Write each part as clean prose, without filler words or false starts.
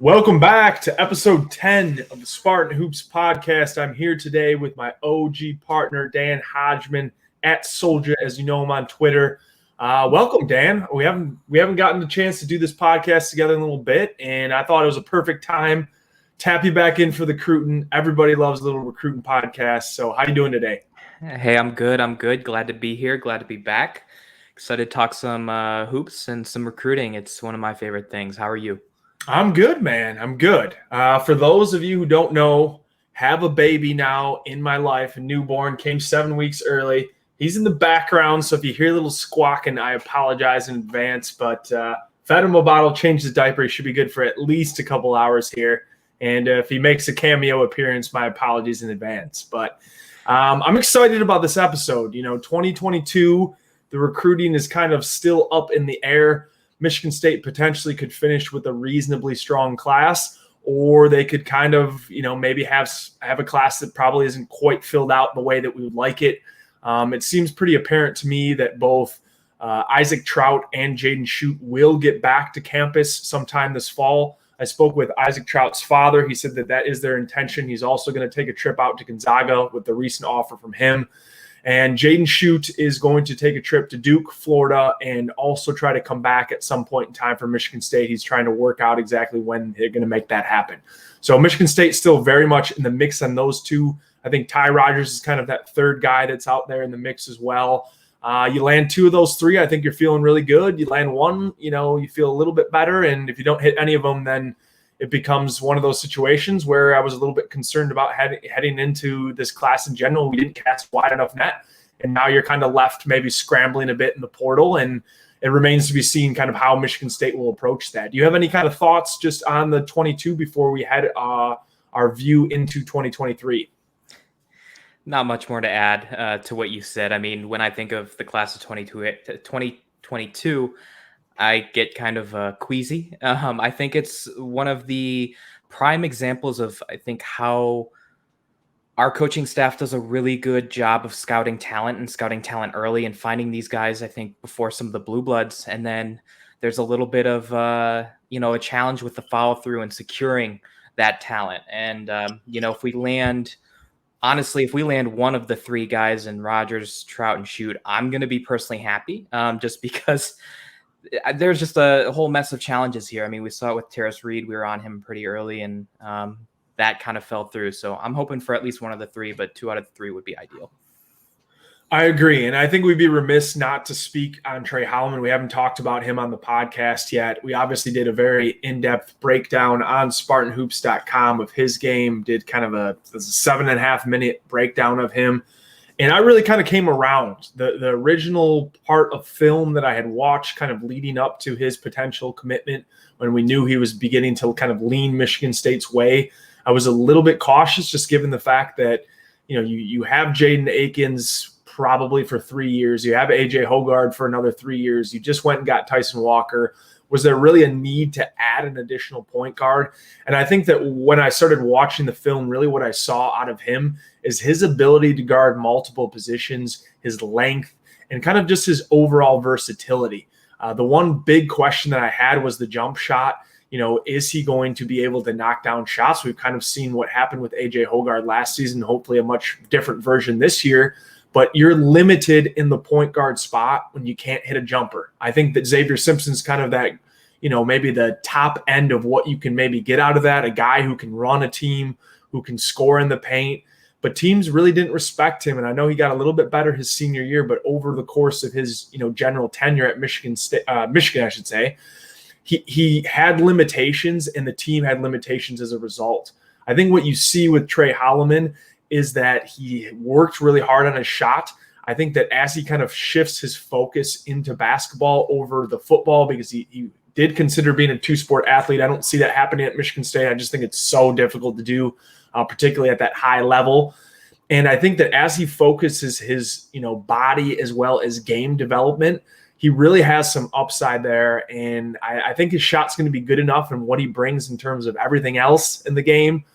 Welcome back to episode 10 of the Spartan Hoops podcast. I'm here today with my OG partner, Dan Hodgman, at Soldier, as you know him on Twitter. Welcome, Dan. We haven't gotten the chance to do this podcast together in a little bit, and I thought it was a perfect time. Tap you back in for the recruiting. Everybody loves a little recruiting podcast. So how you doing today? Hey, I'm good. Glad to be here. Glad to be back. Excited to talk some hoops and some recruiting. It's one of my favorite things. How are you? I'm good, man. I'm good. For those of you who don't know, have a baby now in my life, a newborn, came 7 weeks early. He's in the background, so if you hear a little squawking, I apologize in advance. But fed him a bottle, changed his diaper. He should be good for at least a couple hours here. And if he makes a cameo appearance, my apologies in advance. But I'm excited about this episode. 2022, the recruiting is kind of still up in the air. Michigan State potentially could finish with a reasonably strong class, or they could kind of, maybe have a class that probably isn't quite filled out the way that we would like it. It seems pretty apparent to me that both Isaac Trout and Jaden Schutt will get back to campus sometime this fall. I spoke with Isaac Trout's father. He said that is their intention. He's also going to take a trip out to Gonzaga with the recent offer from him. And Jaden Schutt is going to take a trip to Duke, Florida, and also try to come back at some point in time for Michigan State. He's trying to work out exactly when they're going to make that happen. So Michigan State's still very much in the mix on those two. I think Ty Rodgers is kind of that third guy that's out there in the mix as well. You land two of those three, I think you're feeling really good. You land one, you feel a little bit better. And if you don't hit any of them, then it becomes one of those situations where I was a little bit concerned about heading into this class in general. We didn't cast wide enough net, and now you're kind of left maybe scrambling a bit in the portal, and it remains to be seen kind of how Michigan State will approach that. Do you have any kind of thoughts just on the 22 before we head our view into 2023? Not much more to add to what you said. I mean, when I think of the class of 2022, I get kind of queasy. I think it's one of the prime examples of, I think, how our coaching staff does a really good job of scouting talent early and finding these guys, I think, before some of the blue bloods. And then there's a little bit of, a challenge with the follow through and securing that talent. And, if we land one of the three guys in Rodgers, Trout, and Schutt, I'm going to be personally happy just because there's just a whole mess of challenges here. I mean, we saw it with Terrace Reed. We were on him pretty early, and that kind of fell through. So I'm hoping for at least one of the three, but 2 out of the 3 would be ideal. I agree, and I think we'd be remiss not to speak on Trey Holloman. We haven't talked about him on the podcast yet. We obviously did a very in-depth breakdown on SpartanHoops.com of his game, did kind of a 7.5-minute breakdown of him. And I really kind of came around. The original part of film that I had watched kind of leading up to his potential commitment when we knew he was beginning to kind of lean Michigan State's way, I was a little bit cautious just given the fact that, you have Jaden Akins probably for 3 years. You have AJ Hogard for another 3 years. You just went and got Tyson Walker. Was there really a need to add an additional point guard? And I think that when I started watching the film, really what I saw out of him is his ability to guard multiple positions, his length, and kind of just his overall versatility. The one big question that I had was the jump shot. Is he going to be able to knock down shots? We've kind of seen what happened with AJ Hogard last season, hopefully a much different version this year. But you're limited in the point guard spot when you can't hit a jumper. I think that Xavier Simpson's kind of that, maybe the top end of what you can maybe get out of that, a guy who can run a team, who can score in the paint. But teams really didn't respect him. And I know he got a little bit better his senior year, but over the course of his, general tenure at Michigan, I should say, he had limitations and the team had limitations as a result. I think what you see with Trey Holloman is that he worked really hard on his shot. I think that as he kind of shifts his focus into basketball over the football, because he did consider being a two-sport athlete. I don't see that happening at Michigan State. I just think it's so difficult to do, particularly at that high level. And I think that as he focuses his, body as well as game development, he really has some upside there. And I think his shot's going to be good enough, and what he brings in terms of everything else in the game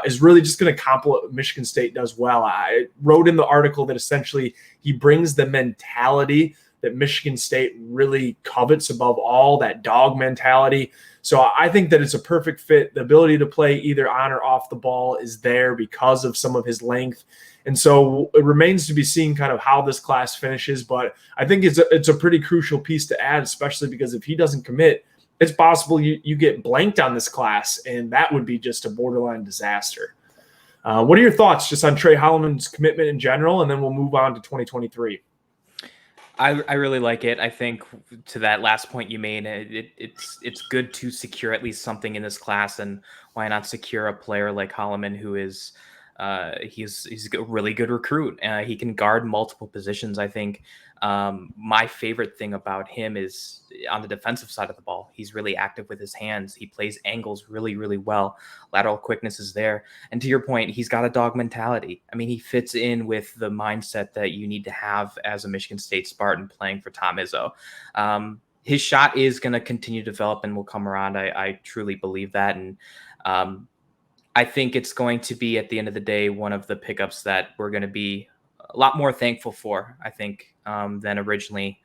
is really just going to complement what Michigan State does well. I wrote in the article that essentially he brings the mentality that Michigan State really covets above all, that dog mentality. So I think that it's a perfect fit. The ability to play either on or off the ball is there because of some of his length. And so it remains to be seen kind of how this class finishes. But I think it's a pretty crucial piece to add, especially because if he doesn't commit, it's possible you get blanked on this class, and that would be just a borderline disaster. What are your thoughts just on Trey Holloman's commitment in general? And then we'll move on to 2023. I really like it. I think to that last point you made, it's good to secure at least something in this class, and why not secure a player like Holloman, who is he's a really good recruit. He can guard multiple positions. I think my favorite thing about him is on the defensive side of the ball. He's really active with his hands. He plays angles really, really well. Lateral quickness is there. And to your point, he's got a dog mentality. I mean, he fits in with the mindset that you need to have as a Michigan State Spartan playing for Tom Izzo. His shot is going to continue to develop and will come around. I truly believe that. And I think it's going to be, at the end of the day, one of the pickups that we're going to be a lot more thankful for, I think, than originally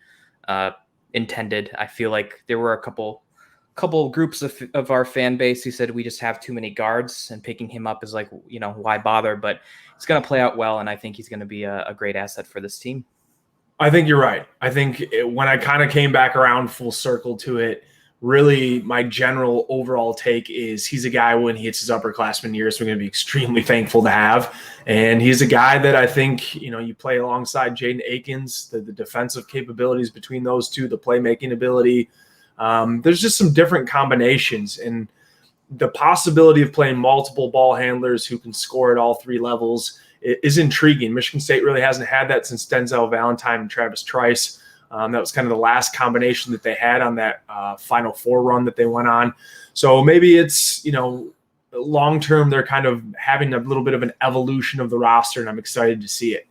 intended. I feel like there were a couple groups of our fan base who said we just have too many guards, and picking him up is like, why bother? But it's going to play out well, and I think he's going to be a great asset for this team. I think you're right. I think when I kind of came back around full circle to it, really my general overall take is he's a guy when he hits his upperclassman years, we're going to be extremely thankful to have. And he's a guy that I think, you play alongside Jaden Akins, the defensive capabilities between those two, the playmaking ability. There's just some different combinations, and the possibility of playing multiple ball handlers who can score at all three levels is intriguing. Michigan State really hasn't had that since Denzel Valentine and Travis Trice. That was kind of the last combination that they had on that Final Four run that they went on. So maybe it's, long-term they're kind of having a little bit of an evolution of the roster, and I'm excited to see it.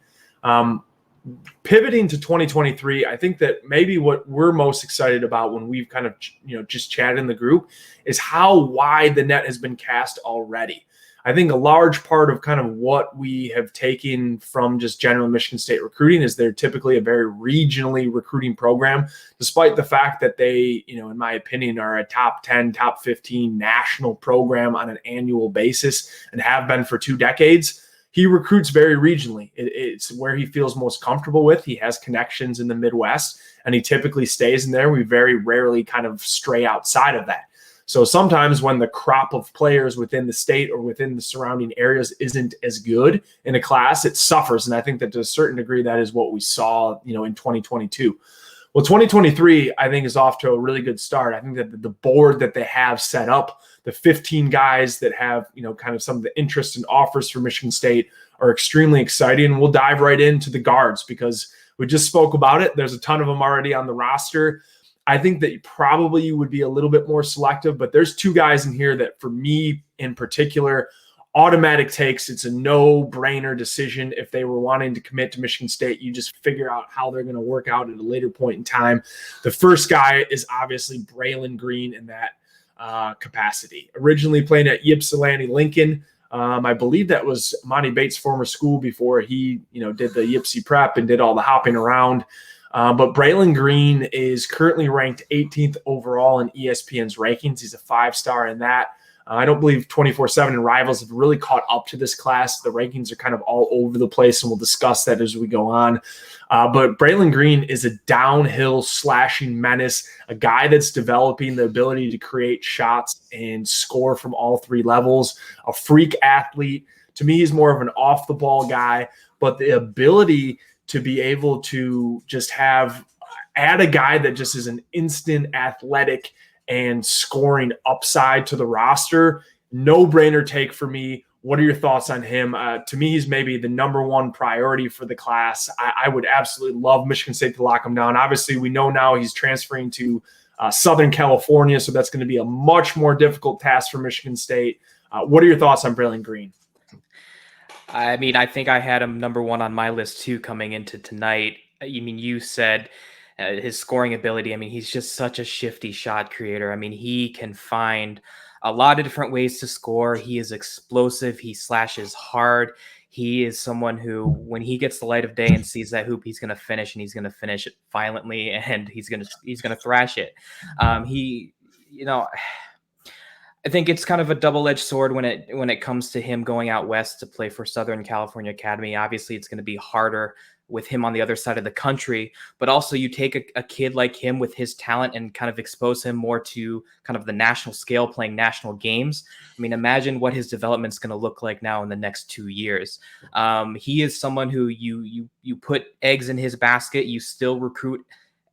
Pivoting to 2023, I think that maybe what we're most excited about when we've kind of, just chatted in the group is how wide the net has been cast already. I think a large part of kind of what we have taken from just general Michigan State recruiting is they're typically a very regionally recruiting program, despite the fact that they, in my opinion, are a top 10, top 15 national program on an annual basis and have been for 2 decades. He recruits very regionally. It's where he feels most comfortable with. He has connections in the Midwest, and he typically stays in there. We very rarely kind of stray outside of that. So sometimes when the crop of players within the state or within the surrounding areas isn't as good in a class, it suffers. And I think that to a certain degree, that is what we saw, in 2022. Well, 2023, I think, is off to a really good start. I think that the board that they have set up, the 15 guys that have, kind of some of the interest and offers for Michigan State are extremely exciting. And we'll dive right into the guards because we just spoke about it. There's a ton of them already on the roster. I think that probably you would be a little bit more selective, but there's 2 guys in here that, for me in particular, automatic takes. It's a no-brainer decision. If they were wanting to commit to Michigan State, you just figure out how they're going to work out at a later point in time. The first guy is obviously Braylon Green in that capacity. Originally playing at Ypsilanti Lincoln. I believe that was Monty Bates' former school before he, did the Ypsi prep and did all the hopping around. But Braylon Green is currently ranked 18th overall in ESPN's rankings. He's a 5-star in that. I don't believe 24/7 and Rivals have really caught up to this class. The rankings are kind of all over the place, and we'll discuss that as we go on. But Braylon Green is a downhill slashing menace, a guy that's developing the ability to create shots and score from all 3 levels, a freak athlete. To me, he's more of an off-the-ball guy, but the ability to be able to just add a guy that just is an instant athletic and scoring upside to the roster, no-brainer take for me. What are your thoughts on him? To me, he's maybe the number 1 priority for the class. I would absolutely love Michigan State to lock him down. Obviously, we know now he's transferring to Southern California, so that's going to be a much more difficult task for Michigan State. What are your thoughts on Braylon Green? I mean, I think I had him number 1 on my list too coming into tonight. You said his scoring ability. I mean, he's just such a shifty shot creator. I mean, he can find a lot of different ways to score. He is explosive. He slashes hard. he is someone who, when he gets the light of day and sees that hoop, he's going to finish, and he's going to finish it violently, and he's going to thrash it. He, you know, I think it's kind of a double-edged sword when it comes to him going out west to play for Southern California Academy. Obviously, it's going to be harder with him on the other side of the country, but also you take a kid like him with his talent and kind of expose him more to kind of the national scale, playing national games. I mean, imagine what his development's going to look like now in the next 2 years. He is someone who you put eggs in his basket, you still recruit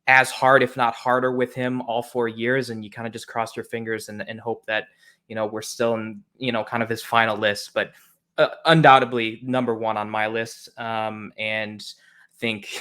as hard, if not harder, with him all 4 years, and you kind of just cross your fingers and hope that, we're still in, kind of his final list. But undoubtedly number one on my list. And I think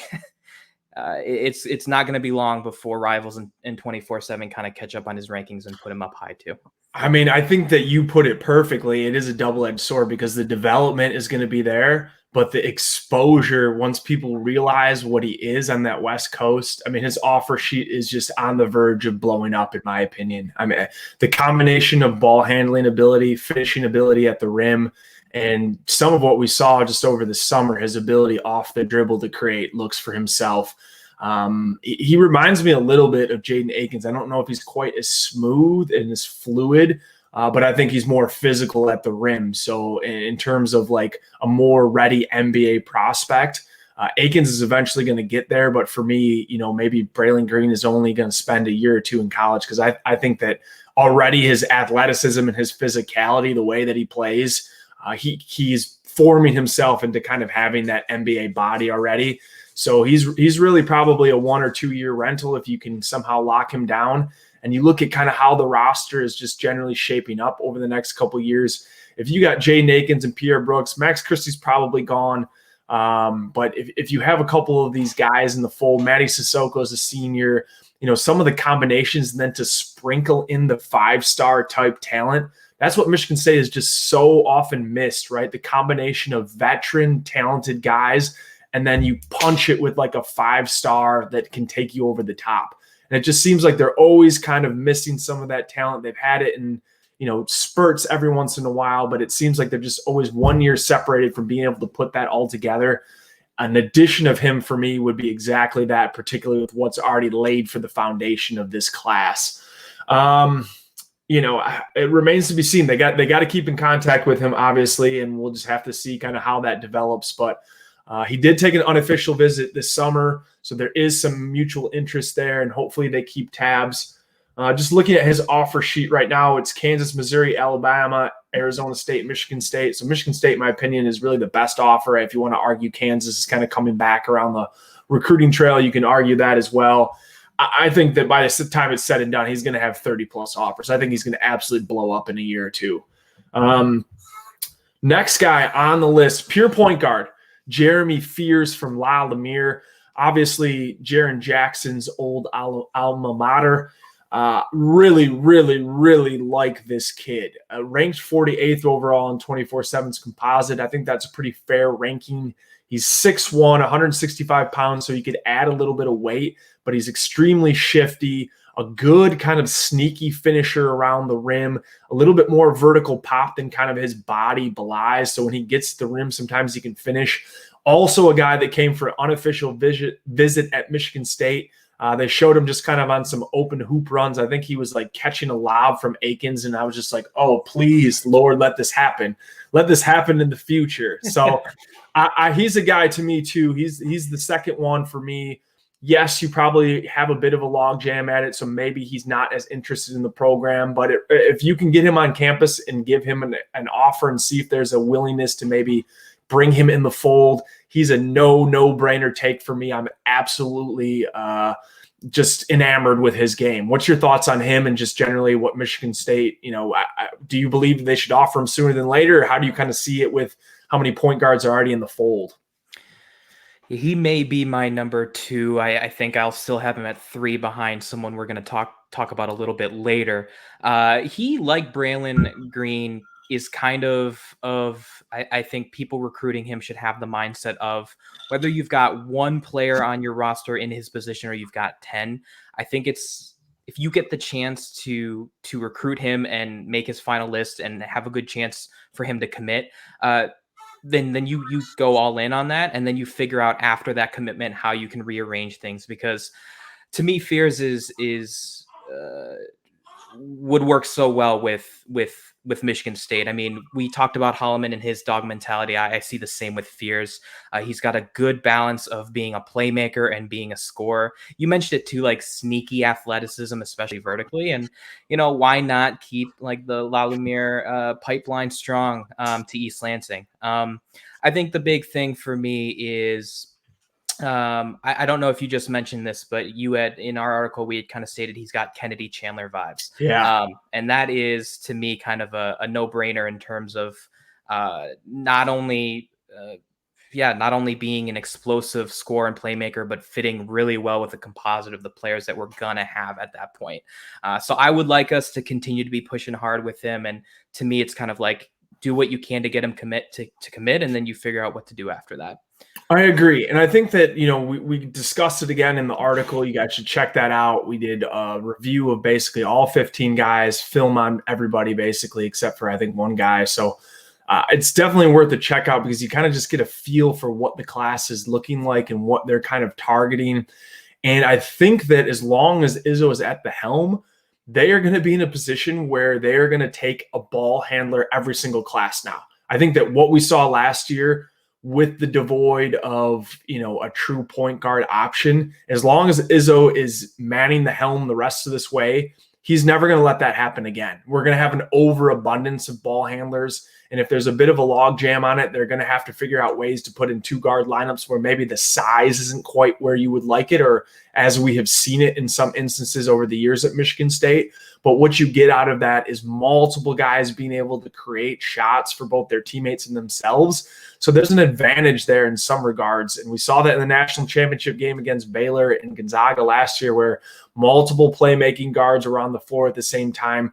it's not going to be long before rivals in 24/7 kind of catch up on his rankings and put him up high too. I mean, I think that you put it perfectly. It is a double-edged sword because the development is going to be there, but the exposure, once people realize what he is on that West Coast, I mean, his offer sheet is just on the verge of blowing up, in my opinion. I mean, the combination of ball handling ability, finishing ability at the rim, and some of what we saw just over the summer, his ability off the dribble to create looks for himself. He reminds me a little bit of Jaden Akins. I don't know if he's quite as smooth and as fluid, but I think he's more physical at the rim. So in terms of like a more ready NBA prospect, Akins is eventually going to get there. But for me, maybe Braylon Green is only going to spend a year or two in college, because I think that already his athleticism and his physicality, the way that he plays, he's forming himself into kind of having that NBA body already. So he's really probably a 1 or 2 year rental if you can somehow lock him down. And you look at kind of how the roster is just generally shaping up over the next couple of years. If you got Jaden Akins and Pierre Brooks, Max Christie's probably gone. But if you have a couple of these guys in the fold, Matty Sissoko is a senior, some of the combinations, and then to sprinkle in the 5-star type talent, that's what Michigan State has just so often missed, right? The combination of veteran, talented guys, and then you punch it with like a 5-star that can take you over the top. And it just seems like they're always kind of missing some of that talent. They've had it in, spurts every once in a while, but it seems like they're just always 1 year separated from being able to put that all together. An addition of him for me would be exactly that, particularly with what's already laid for the foundation of this class. It remains to be seen. They got to keep in contact with him, obviously, and we'll just have to see kind of how that develops. But he did take an unofficial visit this summer, so there is some mutual interest there, and hopefully they keep tabs. Just looking at his offer sheet right now, it's Kansas, Missouri, Alabama, Arizona State, Michigan State. So Michigan State, in my opinion, is really the best offer. If you want to argue Kansas is kind of coming back around the recruiting trail, you can argue that as well. I think that by the time it's said and done, he's going to have 30-plus offers. I think he's going to absolutely blow up in a year or two. Next guy on the list, pure point guard, Jeremy Fears from La Lumiere. Obviously, Jaren Jackson's old alma mater. Really, really, really like this kid. Ranked 48th overall in 24/7's composite. I think that's a pretty fair ranking. He's 6'1", 165 pounds, so he could add a little bit of weight, but he's extremely shifty, a good kind of sneaky finisher around the rim, a little bit more vertical pop than kind of his body belies. So when he gets to the rim, sometimes he can finish. Also a guy that came for an unofficial visit at Michigan State. They showed him just kind of on some open hoop runs. I think he was like catching a lob from Akins, and I was just like, oh, please, Lord, let this happen. Let this happen in the future. So he's a guy to me too. He's the second one for me. Yes, you probably have a bit of a log jam at it, so maybe he's not as interested in the program. But if you can get him on campus and give him an offer and see if there's a willingness to maybe bring him in the fold, he's a no-brainer take for me. I'm absolutely just enamored with his game. What's your thoughts on him and just generally what Michigan State, do you believe they should offer him sooner than later? Or how do you kind of see it with how many point guards are already in the fold? He may be my number 2. I think I'll still have him at 3 behind someone we're going to talk about a little bit later. He, like Braylon Green, is kind of I think people recruiting him should have the mindset of whether you've got one player on your roster in his position or you've got 10. I think it's, if you get the chance to recruit him and make his final list and have a good chance for him to commit, then you go all in on that, and then you figure out after that commitment how you can rearrange things. Because to me, Fears would work so well with Michigan State. I mean, we talked about Holloman and his dog mentality. I see the same with Fears. He's got a good balance of being a playmaker and being a scorer. You mentioned it too, like sneaky athleticism, especially vertically. And why not keep like the La Lumiere pipeline strong to East Lansing? I think the big thing for me is I don't know if you just mentioned this, but you had in our article, we had kind of stated he's got Kennedy Chandler vibes. Yeah. And that is to me kind of a no-brainer in terms of not only not only being an explosive scorer and playmaker, but fitting really well with the composite of the players that we're gonna have at that point. So I would like us to continue to be pushing hard with him. And to me, it's kind of like do what you can to get him to commit, and then you figure out what to do after that. I agree. And I think that, we discussed it again in the article. You guys should check that out. We did a review of basically all 15 guys, film on everybody basically, except for I think one guy. So it's definitely worth a check out because you kind of just get a feel for what the class is looking like and what they're kind of targeting. And I think that as long as Izzo is at the helm, they are going to be in a position where they are going to take a ball handler every single class now. I think that what we saw last year with the devoid of, a true point guard option, as long as Izzo is manning the helm the rest of this way, he's never going to let that happen again. We're going to have an overabundance of ball handlers. And if there's a bit of a log jam on it, they're going to have to figure out ways to put in 2-guard lineups where maybe the size isn't quite where you would like it, or as we have seen it in some instances over the years at Michigan State. But what you get out of that is multiple guys being able to create shots for both their teammates and themselves. So there's an advantage there in some regards. And we saw that in the national championship game against Baylor and Gonzaga last year, where multiple playmaking guards were on the floor at the same time.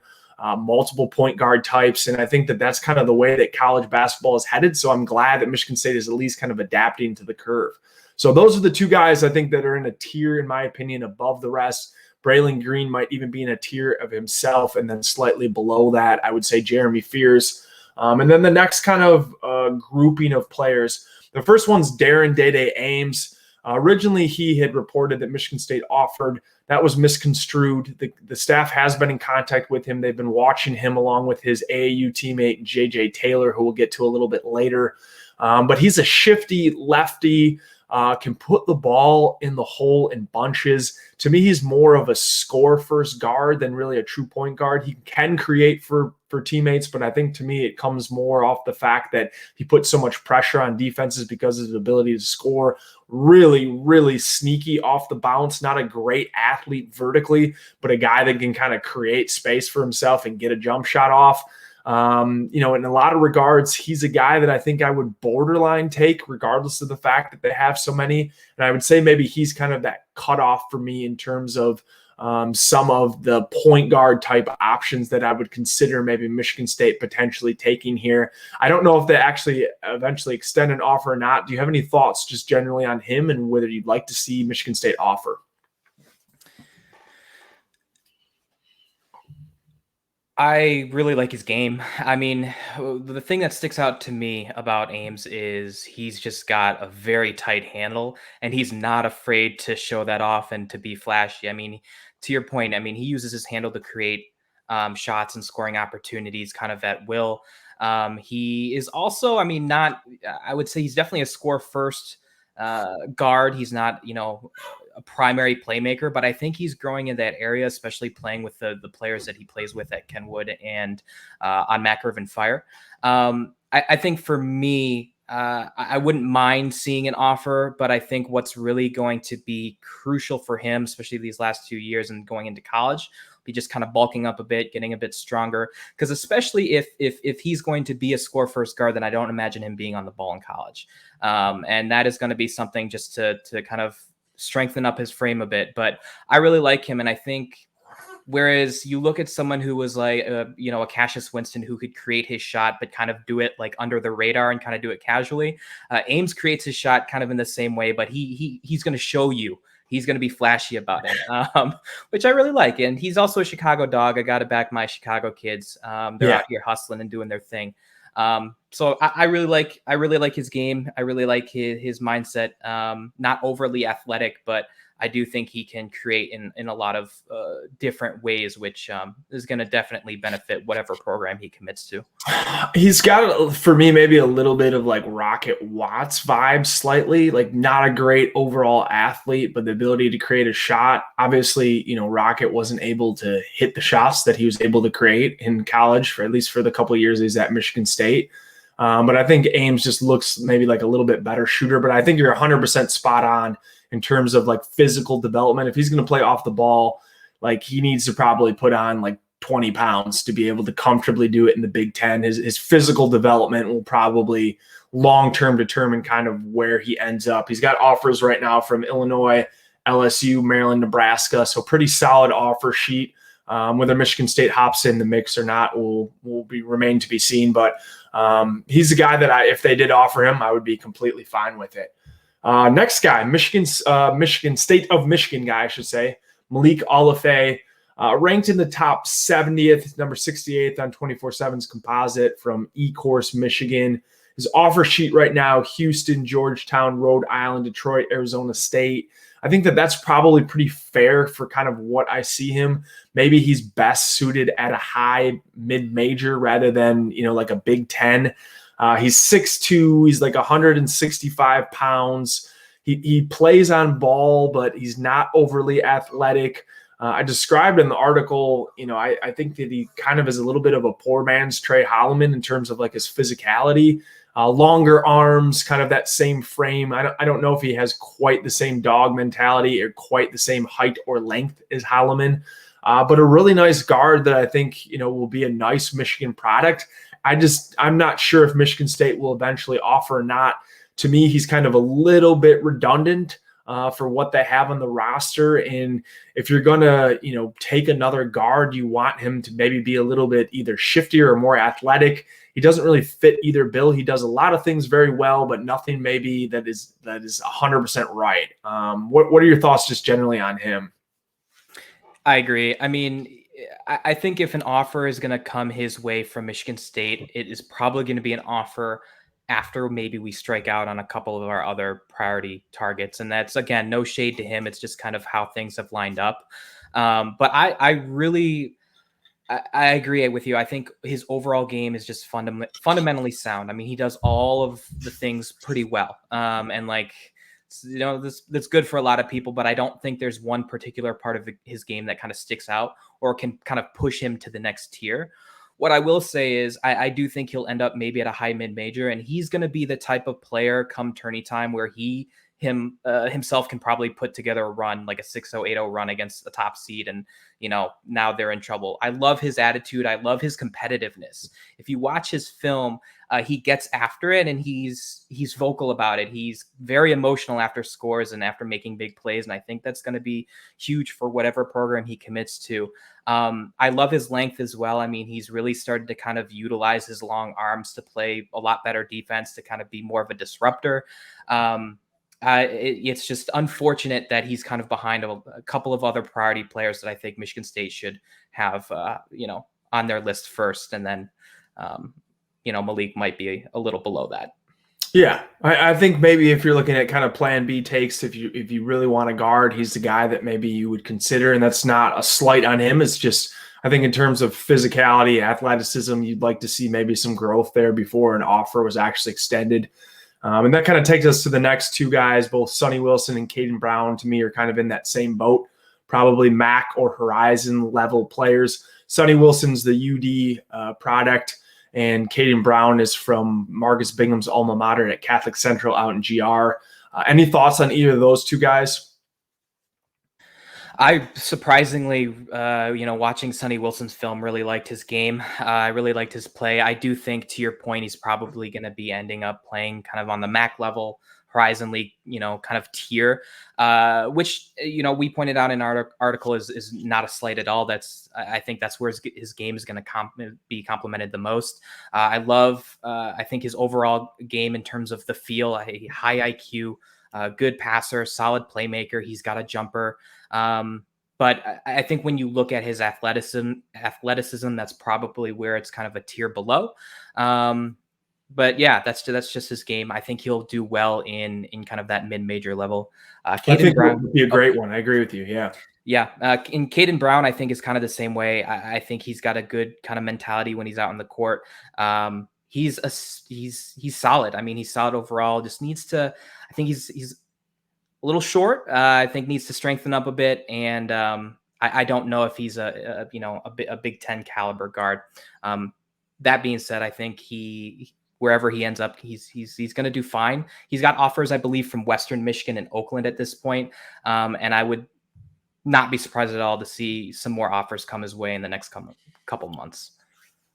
Multiple point guard types. And I think that that's kind of the way that college basketball is headed. So I'm glad that Michigan State is at least kind of adapting to the curve. So those are the two guys I think that are in a tier, in my opinion, above the rest. Braylon Green might even be in a tier of himself. And then slightly below that, I would say Jeremy Fears. And then the next kind of grouping of players, the first one's Darren Day Ames. Originally, he had reported that Michigan State offered. That was misconstrued. The staff has been in contact with him. They've been watching him along with his AAU teammate, J.J. Taylor, who we'll get to a little bit later. But he's a shifty lefty, can put the ball in the hole in bunches. To me, he's more of a score-first guard than really a true point guard. He can create for teammates, but I think to me it comes more off the fact that he puts so much pressure on defenses because of his ability to score. Really, really sneaky off the bounce. Not a great athlete vertically, but a guy that can kind of create space for himself and get a jump shot off. In a lot of regards, he's a guy that I think I would borderline take regardless of the fact that they have so many. And I would say maybe he's kind of that cutoff for me in terms of some of the point guard type options that I would consider maybe Michigan State potentially taking here. I don't know if they actually eventually extend an offer or not. Do you have any thoughts just generally on him and whether you'd like to see Michigan State offer? I really like his game. I mean, the thing that sticks out to me about Ames is he's just got a very tight handle, and he's not afraid to show that off and to be flashy. I mean, to your point, I mean, he uses his handle to create shots and scoring opportunities kind of at will. He is also, I mean, I would say he's definitely a score first guard. He's not, a primary playmaker, but I think he's growing in that area, especially playing with the players that he plays with at Kenwood and on Mac Irvin Fire. I think for me, I wouldn't mind seeing an offer, but I think what's really going to be crucial for him, especially these last 2 years and going into college, be just kind of bulking up a bit, getting a bit stronger. Because especially if he's going to be a score first guard, then I don't imagine him being on the ball in college. And that is going to be something just to kind of strengthen up his frame a bit. But I really like him, and I think whereas you look at someone who was like a Cassius Winston who could create his shot but kind of do it like under the radar and kind of do it casually, Ames creates his shot kind of in the same way, but he's going to show you. He's going to be flashy about it, which I really like. And he's also a Chicago dog. I got to back my Chicago kids. They're out here hustling and doing their thing. So I really like his game. I really like his mindset. Not overly athletic, but I do think he can create in a lot of different ways, which is going to definitely benefit whatever program he commits to. He's got, for me, maybe a little bit of like Rocket Watts vibes slightly, like not a great overall athlete, but the ability to create a shot. Obviously, Rocket wasn't able to hit the shots that he was able to create in college, for at least for the couple of years he's at Michigan State. But I think Ames just looks maybe like a little bit better shooter, but I think you're 100% spot on in terms of like physical development. If he's going to play off the ball, like he needs to probably put on like 20 pounds to be able to comfortably do it in the Big Ten. His physical development will probably long-term determine kind of where he ends up. He's got offers right now from Illinois, LSU, Maryland, Nebraska. So pretty solid offer sheet. Whether Michigan State hops in the mix or not will remain to be seen. But he's a guy that if they did offer him, I would be completely fine with it. Next guy, Michigan State of Michigan guy, I should say, Malik Olife. Ranked in the top 70th, number 68th on 24/7's composite from E-Course, Michigan. His offer sheet right now, Houston, Georgetown, Rhode Island, Detroit, Arizona State. I think that's probably pretty fair for kind of what I see him. Maybe he's best suited at a high mid-major rather than, like a Big Ten. He's 6'2". He's like 165 pounds. He plays on ball, but he's not overly athletic. I described in the article, I think that he kind of is a little bit of a poor man's Trey Holloman in terms of like his physicality, longer arms, kind of that same frame. I don't know if he has quite the same dog mentality or quite the same height or length as Holloman, but a really nice guard that I think, will be a nice Michigan product. I'm not sure if Michigan State will eventually offer or not. To me, he's kind of a little bit redundant for what they have on the roster. And if you're going to, take another guard, you want him to maybe be a little bit either shiftier or more athletic. He doesn't really fit either bill. He does a lot of things very well, but nothing maybe that is 100% right. What are your thoughts just generally on him? I agree. I mean, I think if an offer is going to come his way from Michigan State, it is probably going to be an offer after maybe we strike out on a couple of our other priority targets. And that's, again, no shade to him. It's just kind of how things have lined up. But I really, I agree with you. I think his overall game is just fundamentally sound. I mean, he does all of the things pretty well. And like, that's good for a lot of people, but I don't think there's one particular part of his game that kind of sticks out or can kind of push him to the next tier. What I will say is I do think he'll end up maybe at a high mid-major, and he's going to be the type of player come tourney time where himself can probably put together a run like a 6-0, 8-0 run against the top seed, and now they're in trouble. I love his attitude. I love his competitiveness. If you watch his film, he gets after it, and he's vocal about it. He's very emotional after scores and after making big plays, and I think that's going to be huge for whatever program he commits to. I love his length as well. I mean, he's really started to kind of utilize his long arms to play a lot better defense, to kind of be more of a disruptor. It's just unfortunate that he's kind of behind a couple of other priority players that I think Michigan State should have, on their list first. And then, Malik might be a little below that. Yeah, I think maybe if you're looking at kind of plan B takes, if you really want to guard, he's the guy that maybe you would consider. And that's not a slight on him. It's just, I think in terms of physicality, athleticism, you'd like to see maybe some growth there before an offer was actually extended. And that kind of takes us to the next two guys, both Sonny Wilson and Caden Brown, to me are kind of in that same boat, probably MAC or Horizon level players. Sonny Wilson's the UD product, and Caden Brown is from Marcus Bingham's alma mater at Catholic Central out in GR. Any thoughts on either of those two guys? I surprisingly, watching Sonny Wilson's film, really liked his game. I really liked his play. I do think, to your point, he's probably going to be ending up playing kind of on the MAC level, Horizon League, kind of tier, which, we pointed out in our article is not a slight at all. I think that's where his game is going to be complemented the most. I think his overall game in terms of the feel, a high IQ, good passer, solid playmaker. He's got a jumper. But I think when you look at his athleticism, that's probably where it's kind of a tier below. But yeah, that's just his game. I think he'll do well in kind of that mid-major level. I Caden think it Brown. would be a Oh, great one. I agree with you. Yeah. yeah, and Caden Brown, I think, is kind of the same way. I think he's got a good kind of mentality when he's out on the court. He's solid. I mean, he's solid overall. Just needs to. I think he's a little short. I think needs to strengthen up a bit, and I don't know if he's a Big Ten caliber guard. That being said, I think wherever he ends up, he's going to do fine. He's got offers, I believe, from Western Michigan and Oakland at this point, and I would not be surprised at all to see some more offers come his way in the next couple months.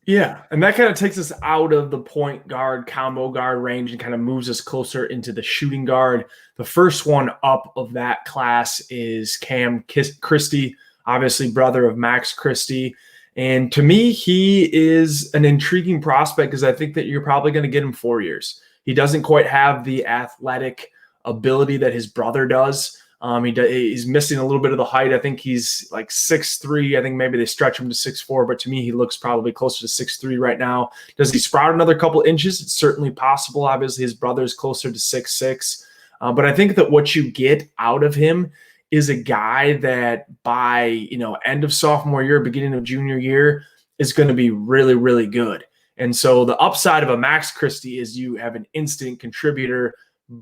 Yeah, and that kind of takes us out of the point guard, combo guard range and kind of moves us closer into the shooting guard. The first one up of that class is Cam Christie, obviously brother of Max Christie. And to me, he is an intriguing prospect because I think that you're probably going to get him 4 years. He doesn't quite have the athletic ability that his brother does. He's missing a little bit of the height. I think he's like 6'3". I think maybe they stretch him to 6'4", but to me, he looks probably closer to 6'3" right now. Does he sprout another couple inches? It's certainly possible. Obviously, his brother's closer to 6'6". But I think that what you get out of him is a guy that by end of sophomore year, beginning of junior year, is going to be really, really good. And so the upside of a Max Christie is you have an instant contributor,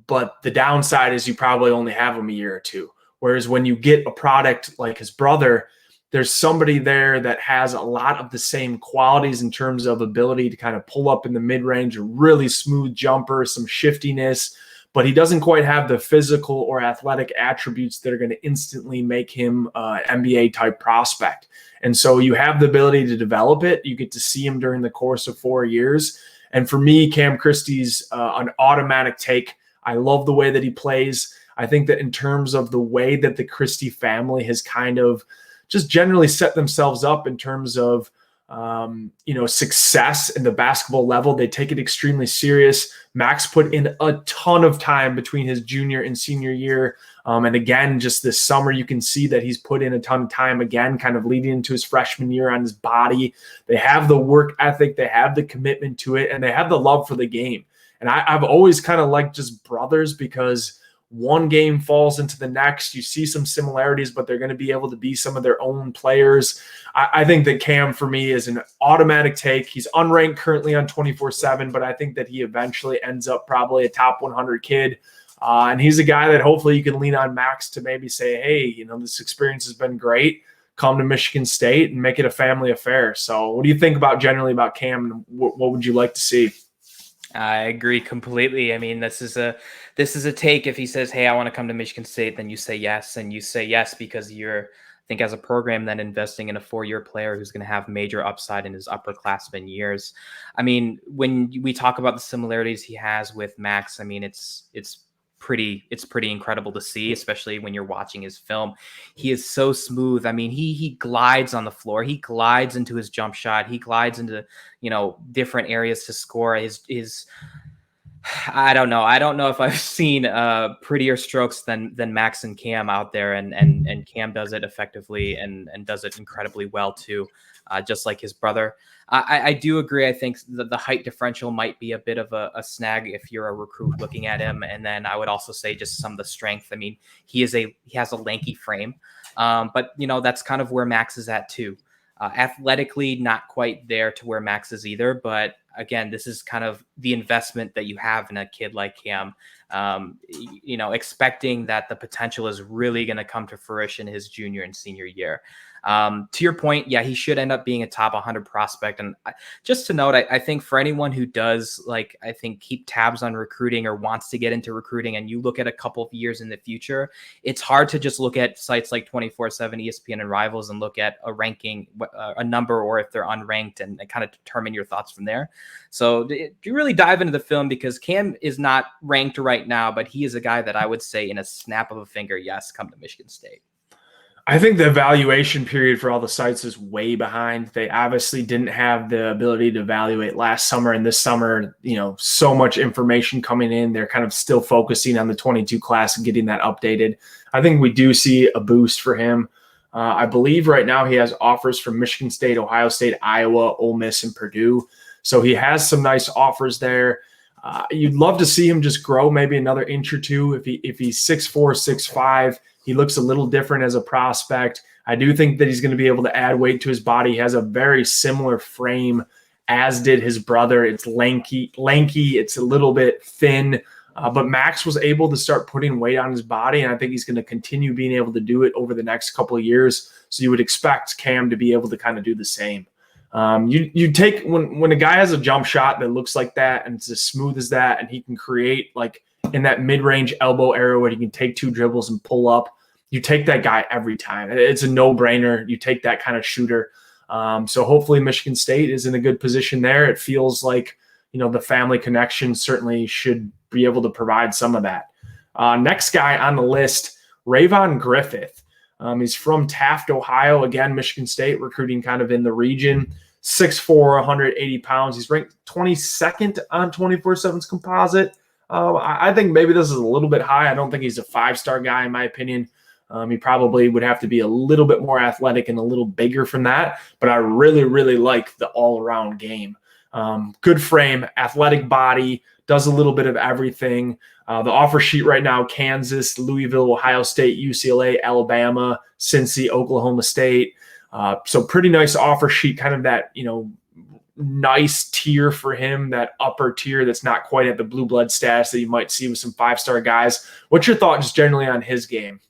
but the downside is you probably only have him a year or two. Whereas when you get a product like his brother, there's somebody there that has a lot of the same qualities in terms of ability to kind of pull up in the mid-range, a really smooth jumper, some shiftiness, but he doesn't quite have the physical or athletic attributes that are going to instantly make him an NBA-type prospect. And so you have the ability to develop it. You get to see him during the course of 4 years. And for me, Cam Christie's an automatic take. I love the way that he plays. I think that in terms of the way that the Christie family has kind of just generally set themselves up in terms of, success in the basketball level, they take it extremely serious. Max put in a ton of time between his junior and senior year. And again, just this summer, you can see that he's put in a ton of time again, kind of leading into his freshman year on his body. They have the work ethic, they have the commitment to it, and they have the love for the game. And I've always kind of liked just brothers because one game falls into the next. You see some similarities, but they're going to be able to be some of their own players. I think that Cam, for me, is an automatic take. He's unranked currently on 24/7, but I think that he eventually ends up probably a top 100 kid. And he's a guy that hopefully you can lean on Max to maybe say, hey, this experience has been great. Come to Michigan State and make it a family affair. So what do you think generally about Cam, and what would you like to see? I agree completely. I mean, this is a take. If he says, "Hey, I want to come to Michigan State," then you say yes, and you say yes because you're, I think, as a program, then investing in a 4-year player who's going to have major upside in his upperclassmen years. I mean, when we talk about the similarities he has with Max, I mean, it's pretty incredible to see, especially when you're watching his film. He is so smooth. I mean, he glides on the floor. He glides into his jump shot. He glides into, different areas to score. His I don't know. I don't know if I've seen prettier strokes than Max and Cam out there, and Cam does it effectively and does it incredibly well too, just like his brother. I do agree. I think the height differential might be a bit of a snag if you're a recruit looking at him. And then I would also say just some of the strength. I mean, he has a lanky frame, but that's kind of where Max is at too. Athletically, not quite there to where Max is either, but again, this is kind of the investment that you have in a kid like Cam, expecting that the potential is really going to come to fruition his junior and senior year. To your point, yeah, he should end up being a top 100 prospect. And just to note, I think for anyone who does keep tabs on recruiting or wants to get into recruiting, and you look at a couple of years in the future, it's hard to just look at sites like 24/7, ESPN, and Rivals and look at a ranking, a number, or if they're unranked, and kind of determine your thoughts from there. So you really dive into the film because Cam is not ranked right now, but he is a guy that I would say in a snap of a finger, yes, come to Michigan State. I think the evaluation period for all the sites is way behind. They obviously didn't have the ability to evaluate last summer and this summer, so much information coming in. They're kind of still focusing on the 22 class and getting that updated. I think we do see a boost for him. I believe right now he has offers from Michigan State, Ohio State, Iowa, Ole Miss, and Purdue. So he has some nice offers there. You'd love to see him just grow maybe another inch or two. If he's 6'4", 6'5", he looks a little different as a prospect. I do think that he's going to be able to add weight to his body. He has a very similar frame as did his brother. It's lanky. It's a little bit thin. But Max was able to start putting weight on his body, and I think he's going to continue being able to do it over the next couple of years. So you would expect Cam to be able to kind of do the same. You take when a guy has a jump shot that looks like that and it's as smooth as that, and he can create like in that mid-range elbow area where he can take 2 dribbles and pull up. You take that guy every time. It's a no-brainer. You take that kind of shooter. So hopefully Michigan State is in a good position there. It feels like, the family connection certainly should be able to provide some of that. Next guy on the list, Rayvon Griffith. He's from Taft, Ohio. Again, Michigan State recruiting kind of in the region. 6'4", 180 pounds. He's ranked 22nd on 24/7's composite. I think maybe this is a little bit high. I don't think he's a 5-star guy in my opinion. He probably would have to be a little bit more athletic and a little bigger from that. But I really, really like the all-around game. Good frame, athletic body, does a little bit of everything. The offer sheet right now, Kansas, Louisville, Ohio State, UCLA, Alabama, Cincy, Oklahoma State. So pretty nice offer sheet, kind of that, nice tier for him, that upper tier that's not quite at the blue blood status that you might see with some 5-star guys. What's your thought just generally on his game?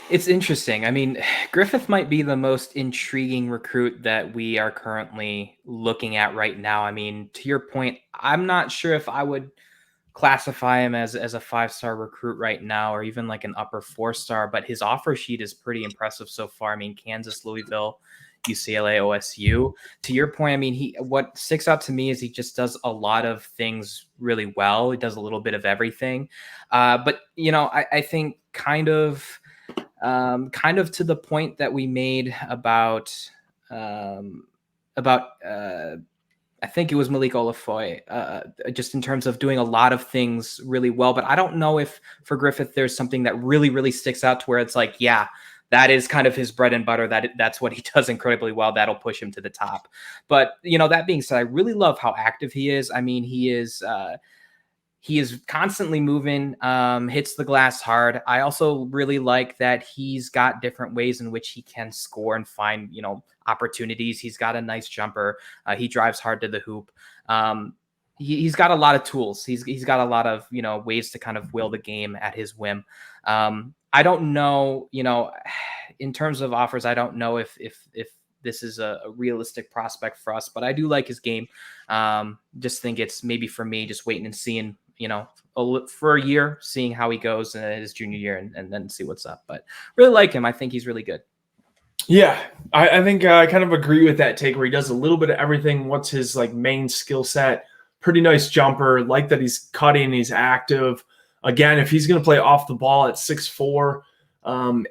It's interesting. I mean, Griffith might be the most intriguing recruit that we are currently looking at right now. I mean, to your point, I'm not sure if I would classify him as a 5-star recruit right now, or even like an upper 4-star, but his offer sheet is pretty impressive so far. I mean, Kansas, Louisville, UCLA, OSU. To your point, I mean, what sticks out to me is he just does a lot of things really well. He does a little bit of everything. But, I think kind of to the point that we made about I think it was Malik Olafoy, just in terms of doing a lot of things really well. But I don't know if for Griffith there's something that really, really sticks out to where it's like, yeah, that is kind of his bread and butter. That's what he does incredibly well. That'll push him to the top. But, that being said, I really love how active he is. I mean, he is constantly moving, hits the glass hard. I also really like that he's got different ways in which he can score and find, opportunities. He's got a nice jumper. He drives hard to the hoop. He's got a lot of tools. He's got a lot of, ways to kind of will the game at his whim. I don't know, in terms of offers, I don't know if this is a realistic prospect for us, but I do like his game. Just think it's maybe for me, just waiting and seeing, for a year, seeing how he goes in his junior year and then see what's up. But really like him. I think he's really good. Yeah, I think I kind of agree with that take where he does a little bit of everything. What's his main skill set? Pretty nice jumper. Like that he's cutting, he's active. Again, if he's going to play off the ball at 6'4",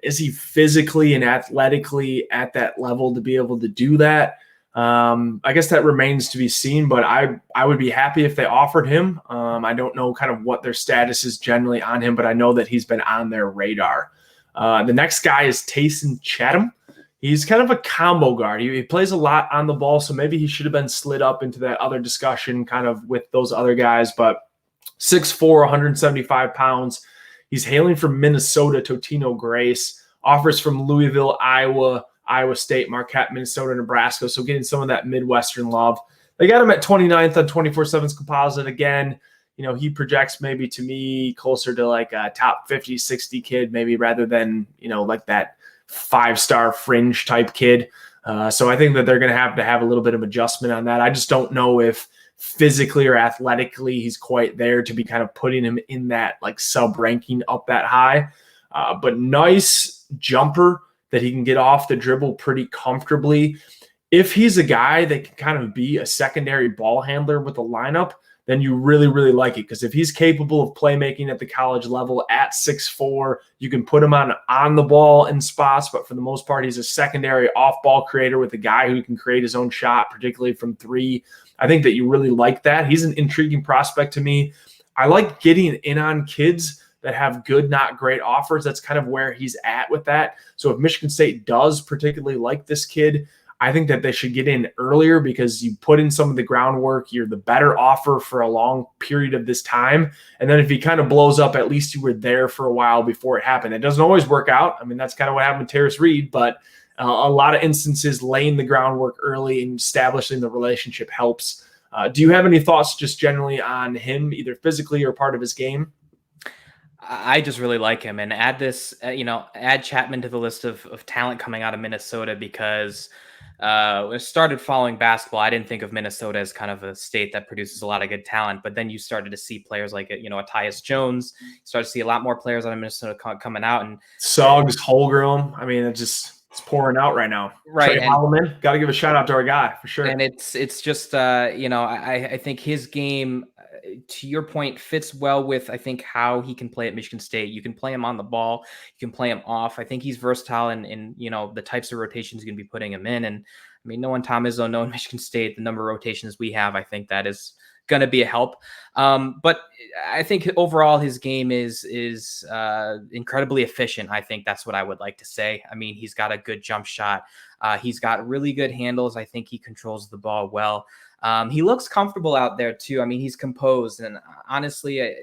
is he physically and athletically at that level to be able to do that? I guess that remains to be seen, but I would be happy if they offered him. I don't know kind of what their status is generally on him, but I know that he's been on their radar. The next guy is Tayson Chatham. He's kind of a combo guard. He plays a lot on the ball, so maybe he should have been slid up into that other discussion kind of with those other guys, but 6'4", 175 pounds. He's hailing from Minnesota, Totino Grace. Offers from Louisville, Iowa, Iowa State, Marquette, Minnesota, Nebraska. So getting some of that Midwestern love. They got him at 29th on 24/7's composite. Again, he projects maybe to me closer to like a top 50, 60 kid, maybe rather than, like that 5-star fringe type kid. So I think that they're going to have a little bit of adjustment on that. I just don't know if physically or athletically he's quite there to be kind of putting him in that like sub ranking up that high. But nice jumper that he can get off the dribble pretty comfortably. If he's a guy that can kind of be a secondary ball handler with a lineup, then you really, really like it. Because if he's capable of playmaking at the college level at 6'4", you can put him on the ball in spots, but for the most part, he's a secondary off-ball creator with a guy who can create his own shot, particularly from 3. I think that you really like that. He's an intriguing prospect to me. I like getting in on kids that have good, not great offers. That's kind of where he's at with that. So if Michigan State does particularly like this kid, I think that they should get in earlier because you put in some of the groundwork. You're the better offer for a long period of this time. And then if he kind of blows up, at least you were there for a while before it happened. It doesn't always work out. I mean, that's kind of what happened with Terrace Reed, but a lot of instances laying the groundwork early and establishing the relationship helps. Do you have any thoughts just generally on him, either physically or part of his game? I just really like him, and add this, add Chapman to the list of talent coming out of Minnesota, because when I started following basketball, I didn't think of Minnesota as kind of a state that produces a lot of good talent. But then you started to see players like, a Tyus Jones. You started to see a lot more players out of Minnesota coming out, and Suggs, Holmgren. I mean, it's pouring out right now. right, Trey Holloman, got to give a shout out to our guy for sure. and it's just I think his game, to your point, fits well with, I think, how he can play at Michigan State. You can play him on the ball, you can play him off. I think he's versatile in the types of rotations you're going to be putting him in. And I mean, knowing Tom Izzo, knowing Michigan State, the number of rotations we have, I think that is going to be a help. But I think overall his game is incredibly efficient. I think that's what I would like to say. I mean, he's got a good jump shot. He's got really good handles. I think he controls the ball well. He looks comfortable out there too. I mean, he's composed, and honestly,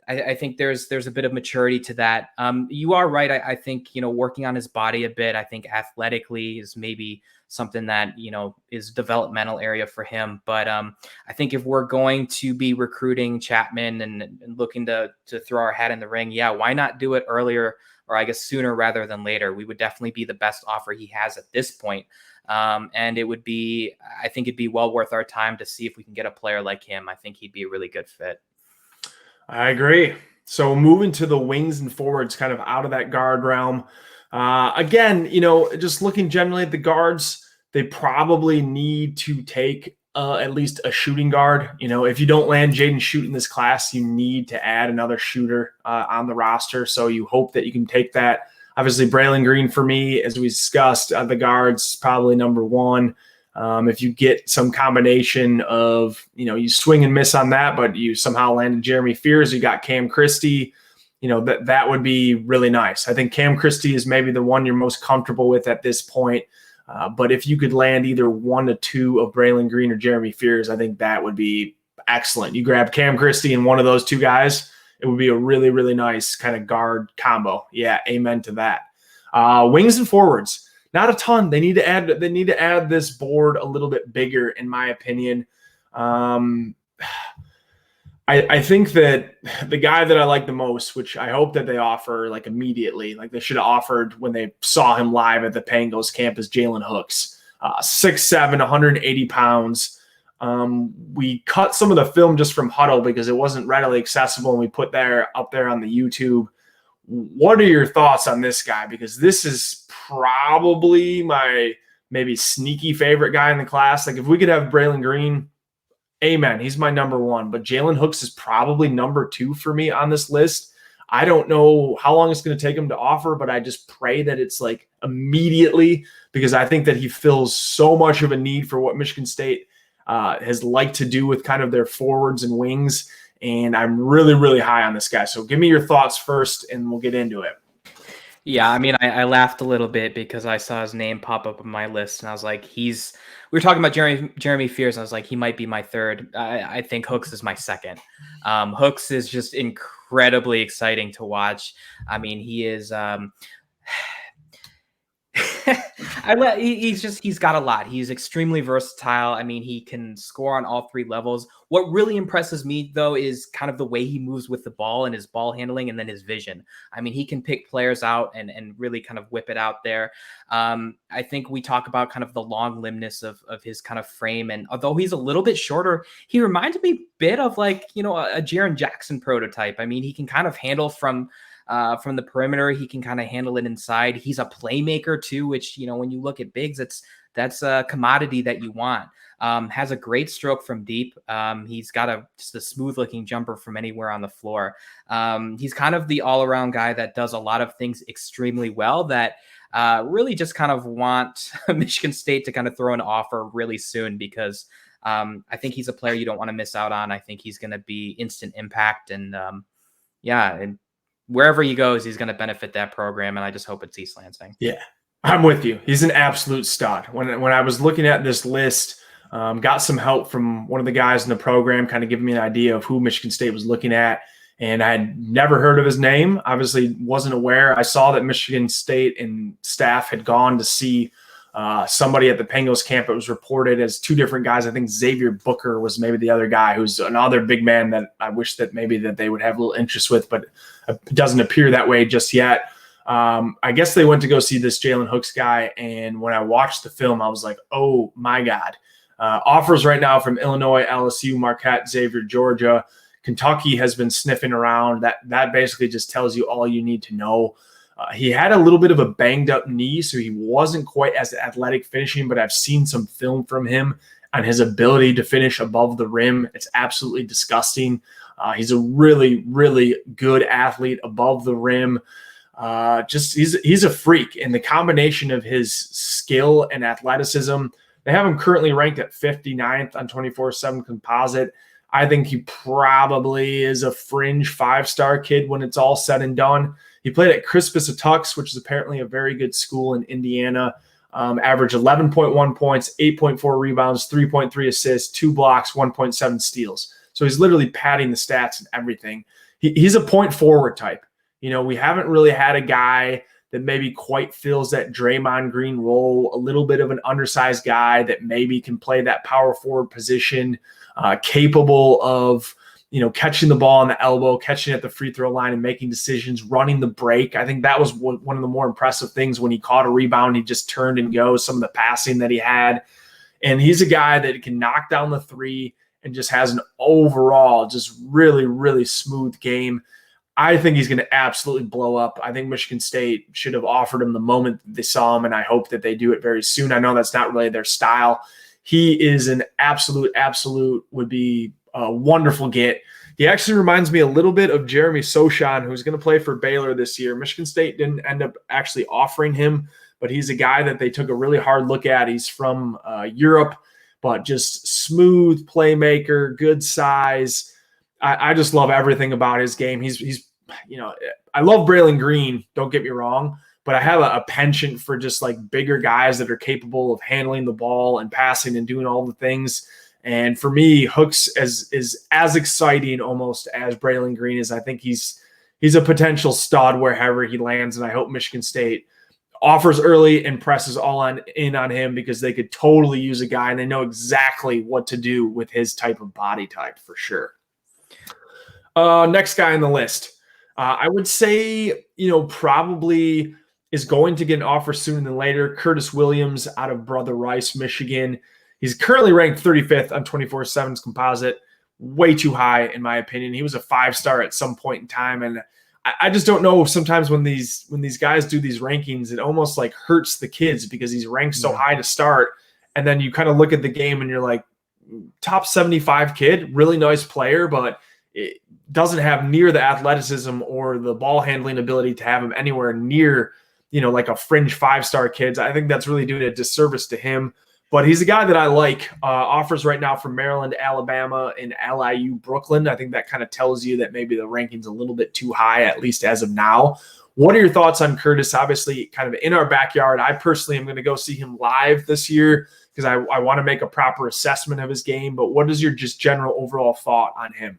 I think there's a bit of maturity to that. You are right. I think, working on his body a bit, I think athletically is maybe something that, is developmental area for him. But I think if we're going to be recruiting Chapman and looking to throw our hat in the ring, yeah, why not do it earlier, or I guess sooner rather than later? We would definitely be the best offer he has at this point. And I think it'd be well worth our time to see if we can get a player like him. I think he'd be a really good fit. I agree. So moving to the wings and forwards, kind of out of that guard realm. Again, just looking generally at the guards, they probably need to take at least a shooting guard. If you don't land Jaden Schutt in this class, you need to add another shooter on the roster. So you hope that you can take that. Obviously, Braylon Green for me, as we discussed, the guards probably number one. If you get some combination of, you swing and miss on that, but you somehow landed Jeremy Fears, you got Cam Christie, that would be really nice. I think Cam Christie is maybe the one you're most comfortable with at this point. But if you could land either 1 to 2 of Braylon Green or Jeremy Fears, I think that would be excellent. You grab Cam Christie and one of those two guys, it would be a really, really nice kind of guard combo. Yeah, amen to that. Wings and forwards. Not a ton. They need to add this board a little bit bigger, in my opinion. I think that the guy that I like the most, which I hope that they offer like immediately, like they should have offered when they saw him live at the Pangos camp, is Jalen Hooks. 6'7", 180 pounds. We cut some of the film just from Huddle because it wasn't readily accessible, and we put up there on the YouTube. What are your thoughts on this guy? Because this is probably my maybe sneaky favorite guy in the class. Like if we could have Braylon Green, amen, he's my number one. But Jalen Hooks is probably number 2 for me on this list. I don't know how long it's going to take him to offer, but I just pray that it's like immediately, because I think that he fills so much of a need for what Michigan State has liked to do with kind of their forwards and wings. And I'm really, really high on this guy. So give me your thoughts first, and we'll get into it. Yeah, I mean, I laughed a little bit because I saw his name pop up on my list, and I was like, we were talking about Jeremy Fears, and I was like, he might be my third. I think Hooks is my second. Hooks is just incredibly exciting to watch. I mean, he is he's got a lot. He's extremely versatile. I mean, he can score on all 3 levels. What really impresses me, though, is kind of the way he moves with the ball and his ball handling, and then his vision. I mean, he can pick players out and really kind of whip it out there. I think we talk about kind of the long limbness of his kind of frame. And although he's a little bit shorter, he reminds me a bit of like, a Jaren Jackson prototype. I mean, he can kind of handle from the perimeter. He can kind of handle it inside. He's a playmaker too, which, when you look at bigs, that's a commodity that you want. Has a great stroke from deep. He's got just a smooth looking jumper from anywhere on the floor. He's kind of the all around guy that does a lot of things extremely well that really just kind of want Michigan State to kind of throw an offer really soon, because I think he's a player you don't want to miss out on. I think he's going to be instant impact, and and wherever he goes, he's going to benefit that program, and I just hope it's East Lansing. Yeah, I'm with you. He's an absolute stud. When I was looking at this list, got some help from one of the guys in the program, kind of giving me an idea of who Michigan State was looking at. And I had never heard of his name. Obviously, wasn't aware. I saw that Michigan State and staff had gone to see somebody at the Pangos camp. It was reported as two different guys. I think Xavier Booker was maybe the other guy, who's another big man that I wish that maybe that they would have a little interest with, but it doesn't appear that way just yet. I guess they went to go see this Jalen Hooks guy, and when I watched the film, I was like, oh my God. Offers right now from Illinois, LSU, Marquette, Xavier, Georgia. Kentucky has been sniffing around. That basically just tells you all you need to know. He had a little bit of a banged up knee, so he wasn't quite as athletic finishing, but I've seen some film from him on his ability to finish above the rim. It's absolutely disgusting. He's a really, really good athlete above the rim. He's a freak, and the combination of his skill and athleticism, they have him currently ranked at 59th on 24/7 composite. I think he probably is a fringe 5-star kid when it's all said and done. He played at Crispus Attucks, which is apparently a very good school in Indiana. Averaged 11.1 points, 8.4 rebounds, 3.3 assists, 2 blocks, 1.7 steals. So he's literally padding the stats and everything. He's a point forward type. You know, we haven't really had a guy that maybe quite fills that Draymond Green role, a little bit of an undersized guy that maybe can play that power forward position, capable of, you know, catching the ball on the elbow, catching at the free throw line and making decisions, running the break. I think that was one of the more impressive things when he caught a rebound. He just turned and goes, some of the passing that he had. And he's a guy that can knock down the three and just has an overall just really, really smooth game. I think he's going to absolutely blow up. I think Michigan State should have offered him the moment they saw him, and I hope that they do it very soon. I know that's not really their style. He is an absolute, would be a wonderful get. He actually reminds me a little bit of Jeremy Sochan, who's going to play for Baylor this year. Michigan State didn't end up actually offering him, but he's a guy that they took a really hard look at. He's from Europe, but just smooth playmaker, good size. I just love everything about his game. He's you know, I love Braylon Green, don't get me wrong, but I have a penchant for just like bigger guys that are capable of handling the ball and passing and doing all the things. And for me, Hooks is as exciting almost as Braylon Green is. I think he's a potential stud wherever he lands, and I hope Michigan State offers early and presses all in on him, because they could totally use a guy and they know exactly what to do with his type of body type for sure. Next guy on the list. I would say, you know, probably is going to get an offer sooner than later. Curtis Williams out of Brother Rice, Michigan. He's currently ranked 35th on 24/7's composite. Way too high, in my opinion. He was a 5-star at some point in time. And I just don't know, sometimes when these guys do these rankings, it almost like hurts the kids because he's ranked so high to start. And then you kind of look at the game and you're like, top 75 kid, really nice player, but it doesn't have near the athleticism or the ball handling ability to have him anywhere near, you know, like a fringe 5-star kids. I think that's really doing a disservice to him. But he's a guy that I like. Offers right now from Maryland, Alabama, and LIU Brooklyn. I think that kind of tells you that maybe the ranking's a little bit too high, at least as of now. What are your thoughts on Curtis? Obviously, kind of in our backyard. I personally am going to go see him live this year because I want to make a proper assessment of his game. But what is your just general overall thought on him?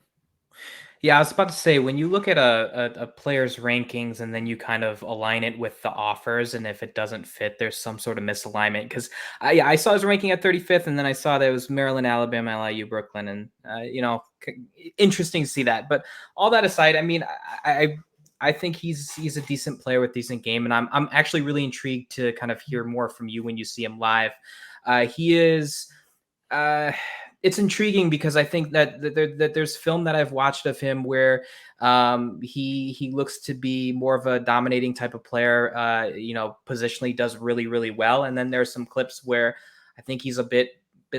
Yeah, I was about to say, when you look at a player's rankings and then you kind of align it with the offers, and if it doesn't fit, there's some sort of misalignment. Because I saw his ranking at 35th, and then I saw that it was Maryland, Alabama, LIU, Brooklyn, and you know, interesting to see that. But all that aside, I mean, I think he's a decent player with decent game, and I'm actually really intrigued to kind of hear more from you when you see him live. He is. It's intriguing because I think that there's film that I've watched of him where he looks to be more of a dominating type of player. You know, positionally does really, really well, and then there's some clips where I think he's a bit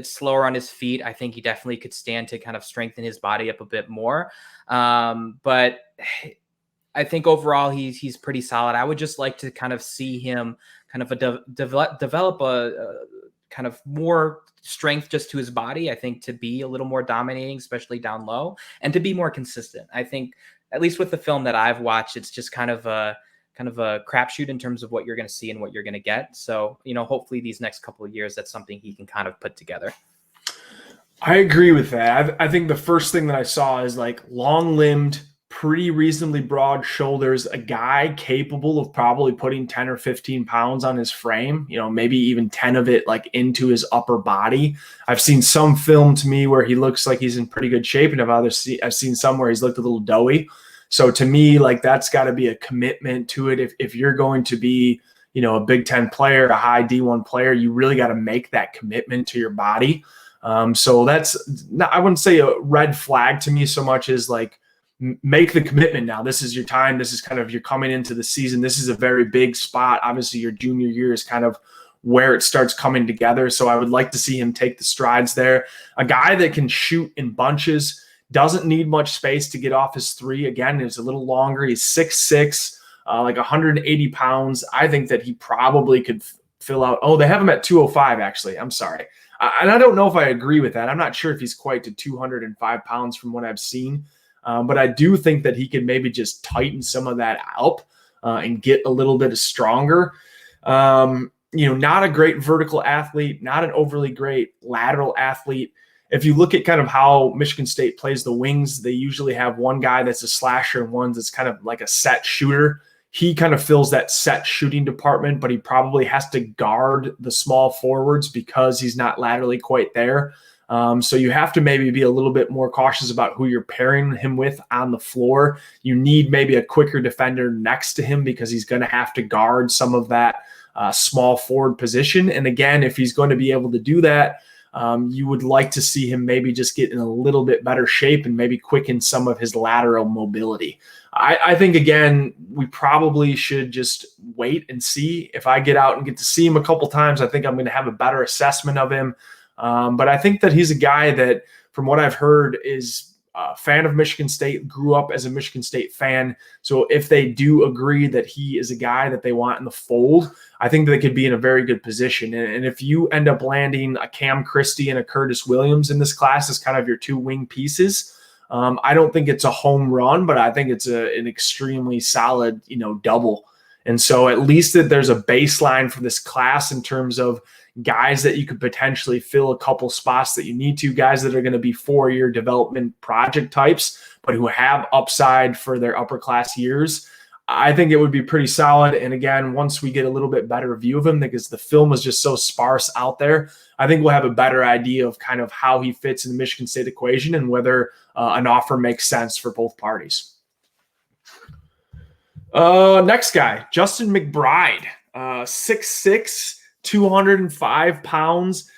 slower on his feet. I think he definitely could stand to kind of strengthen his body up a bit more. But I think overall he's pretty solid. I would just like to kind of see him kind of develop a kind of more strength just to his body, I think, to be a little more dominating, especially down low, and to be more consistent. I think, at least with the film that I've watched, it's just kind of kind of a crapshoot in terms of what you're going to see and what you're going to get. So, hopefully these next couple of years, that's something he can kind of put together. I agree with that. I think the first thing that I saw is like long-limbed, pretty reasonably broad shoulders, a guy capable of probably putting 10 or 15 pounds on his frame, maybe even 10 of it like into his upper body. I've seen some film to me where he looks like he's in pretty good shape, and I've seen some where he's looked a little doughy. So to me, like that's got to be a commitment to it. If you're going to be, a Big Ten player, a high D1 player, you really got to make that commitment to your body. So that's not, I wouldn't say a red flag to me so much as like make the commitment now. This is your time. This is kind of, you're coming into the season. This is a very big spot. Obviously your junior year is kind of where it starts coming together. So I would like to see him take the strides there. A guy that can shoot in bunches, doesn't need much space to get off his three. Again, it's a little longer. He's 6'6", like 180 pounds. I think that he probably could fill out. Oh, they have him at 205, actually. I'm sorry. And I don't know if I agree with that. I'm not sure if he's quite to 205 pounds from what I've seen. But I do think that he could maybe just tighten some of that up and get a little bit stronger. Not a great vertical athlete, not an overly great lateral athlete. If you look at kind of how Michigan State plays the wings, they usually have one guy that's a slasher and one that's kind of like a set shooter. He kind of fills that set shooting department, but he probably has to guard the small forwards because he's not laterally quite there. So you have to maybe be a little bit more cautious about who you're pairing him with on the floor. You need maybe a quicker defender next to him because he's going to have to guard some of that small forward position. And again, if he's going to be able to do that, you would like to see him maybe just get in a little bit better shape and maybe quicken some of his lateral mobility. I think, again, we probably should just wait and see. If I get out and get to see him a couple times, I think I'm going to have a better assessment of him. But I think that he's a guy that, from what I've heard, is a fan of Michigan State, grew up as a Michigan State fan. So if they do agree that he is a guy that they want in the fold, I think they could be in a very good position. And if you end up landing a Cam Christie and a Curtis Williams in this class as kind of your two wing pieces, I don't think it's a home run, but I think it's an extremely solid, double. And so at least that there's a baseline for this class in terms of guys that you could potentially fill a couple spots that you need to, guys that are going to be 4-year development project types, but who have upside for their upper class years. I think it would be pretty solid. And again, once we get a little bit better view of him, because the film is just so sparse out there, I think we'll have a better idea of kind of how he fits in the Michigan State equation and whether an offer makes sense for both parties. Next guy, Justin McBride, 6'6", 205 pounds.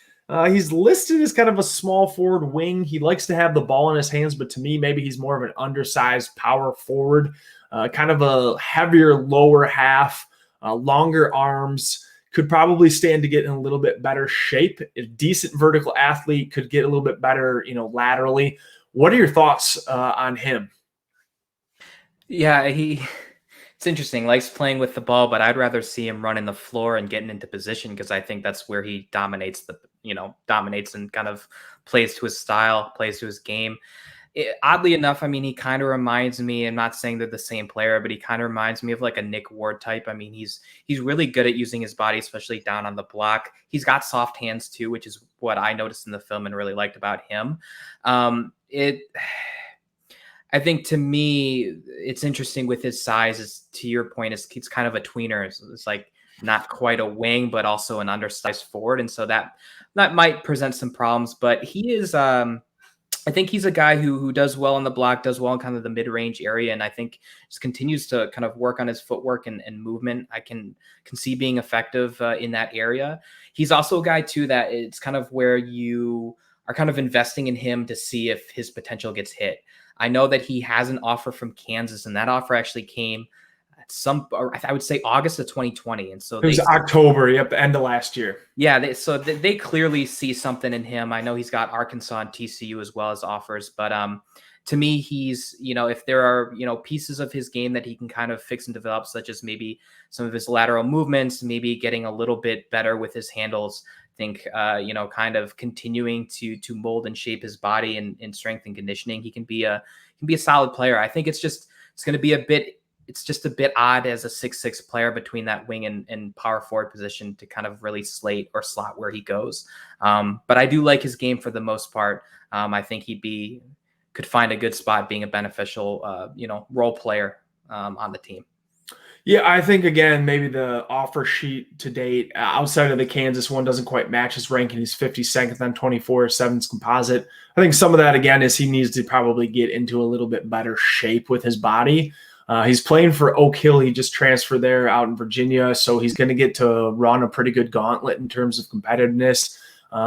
He's listed as kind of a small forward wing. He likes to have the ball in his hands, but to me, maybe he's more of an undersized power forward, kind of a heavier lower half, longer arms, could probably stand to get in a little bit better shape. A decent vertical athlete, could get a little bit better, laterally. What are your thoughts on him? Yeah, it's interesting. Likes playing with the ball, but I'd rather see him running the floor and getting into position because I think that's where he dominates and kind of plays to his style, plays to his game. Oddly enough, he kind of reminds me, I'm not saying they're the same player, but he kind of reminds me of like a Nick Ward type. He's really good at using his body, especially down on the block. He's got soft hands too, which is what I noticed in the film and really liked about him. I think to me, it's interesting with his size. Is to your point, it's kind of a tweener. It's like not quite a wing, but also an undersized forward, and so that might present some problems. But he is, I think he's a guy who does well on the block, does well in kind of the mid-range area, and I think just continues to kind of work on his footwork and movement. I can see being effective in that area. He's also a guy too that it's kind of where you are kind of investing in him to see if his potential gets hit. I know that he has an offer from Kansas, and that offer actually came at I would say August of 2020. And so it was October, the end of last year. Yeah, they clearly see something in him. I know he's got Arkansas and TCU as well as offers, but to me, he's, if there are, pieces of his game that he can kind of fix and develop, such as maybe some of his lateral movements, maybe getting a little bit better with his handles, think, kind of continuing to mold and shape his body and strength and conditioning, he can be a solid player. I think it's going to be a bit it's just a bit odd as a 6'6" player between that wing and power forward position to kind of really slate or slot where he goes. But I do like his game for the most part. I think could find a good spot being a beneficial, role player on the team. Yeah, I think, again, maybe the offer sheet to date, outside of the Kansas one, doesn't quite match his ranking. He's 52nd on 24/7's composite. I think some of that, again, is he needs to probably get into a little bit better shape with his body. He's playing for Oak Hill. He just transferred there out in Virginia, so he's going to get to run a pretty good gauntlet in terms of competitiveness.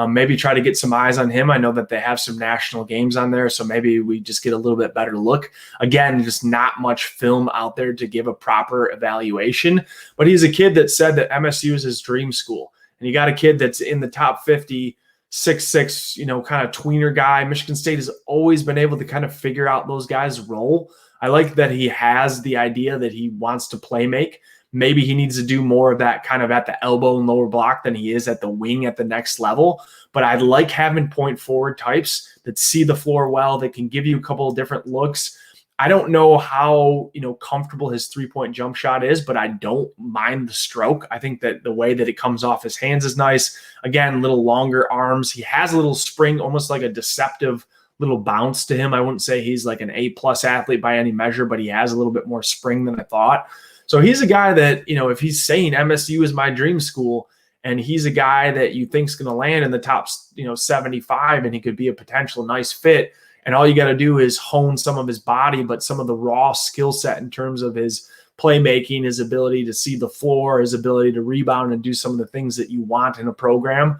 Maybe try to get some eyes on him. I know that they have some national games on there, so maybe we just get a little bit better look. Again, just not much film out there to give a proper evaluation. But he's a kid that said that MSU is his dream school. And you got a kid that's in the top 50, 6'6", kind of tweener guy. Michigan State has always been able to kind of figure out those guys' role. I like that he has the idea that he wants to play make. Maybe he needs to do more of that kind of at the elbow and lower block than he is at the wing at the next level. But I like having point forward types that see the floor well, that can give you a couple of different looks. I don't know how, comfortable his three-point jump shot is, but I don't mind the stroke. I think that the way that it comes off his hands is nice. Again, little longer arms. He has a little spring, almost like a deceptive little bounce to him. I wouldn't say he's like an A+ athlete by any measure, but he has a little bit more spring than I thought. So he's a guy that, if he's saying MSU is my dream school, and he's a guy that you think is going to land in the top, 75, and he could be a potential nice fit. And all you got to do is hone some of his body, but some of the raw skill set in terms of his playmaking, his ability to see the floor, his ability to rebound and do some of the things that you want in a program.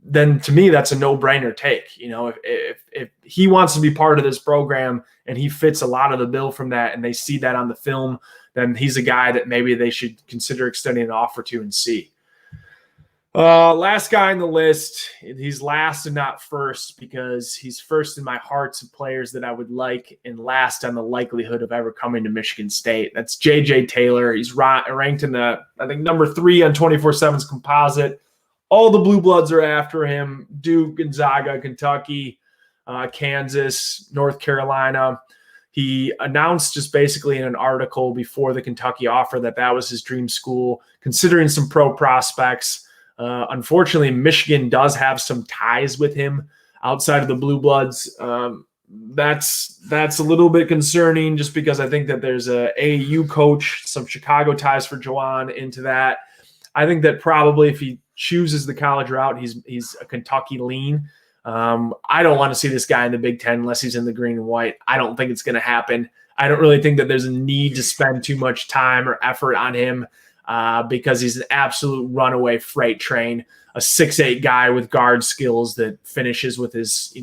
Then to me, that's a no-brainer take. If he wants to be part of this program and he fits a lot of the bill from that, and they see that on the film, then he's a guy that maybe they should consider extending an offer to and see. Last guy on the list, he's last and not first, because he's first in my hearts of players that I would like, and last on the likelihood of ever coming to Michigan State. That's J.J. Taylor. He's ranked in number 3 on 24/7's composite. All the Blue Bloods are after him: Duke, Gonzaga, Kentucky, Kansas, North Carolina. He announced just basically in an article before the Kentucky offer that was his dream school, considering some pro prospects. Unfortunately, Michigan does have some ties with him outside of the Blue Bloods. That's a little bit concerning, just because I think that there's a AAU coach, some Chicago ties for Juwan into that. I think that probably if he chooses the college route, he's a Kentucky lean. I don't want to see this guy in the Big Ten unless he's in the green and white. I don't think it's going to happen. I don't really think that there's a need to spend too much time or effort on him because he's an absolute runaway freight train, a 6'8" guy with guard skills that finishes with his,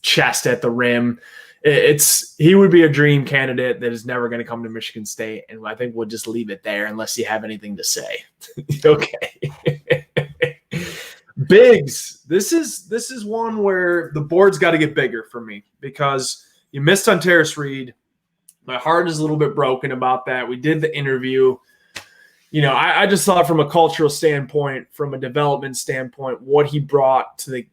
chest at the rim. He would be a dream candidate that is never going to come to Michigan State, and I think we'll just leave it there unless you have anything to say. Okay. Bigs. This is one where the board's got to get bigger for me, because you missed on Terrace Reed. My heart is a little bit broken about that. We did the interview. I just thought from a cultural standpoint, from a development standpoint, what he brought to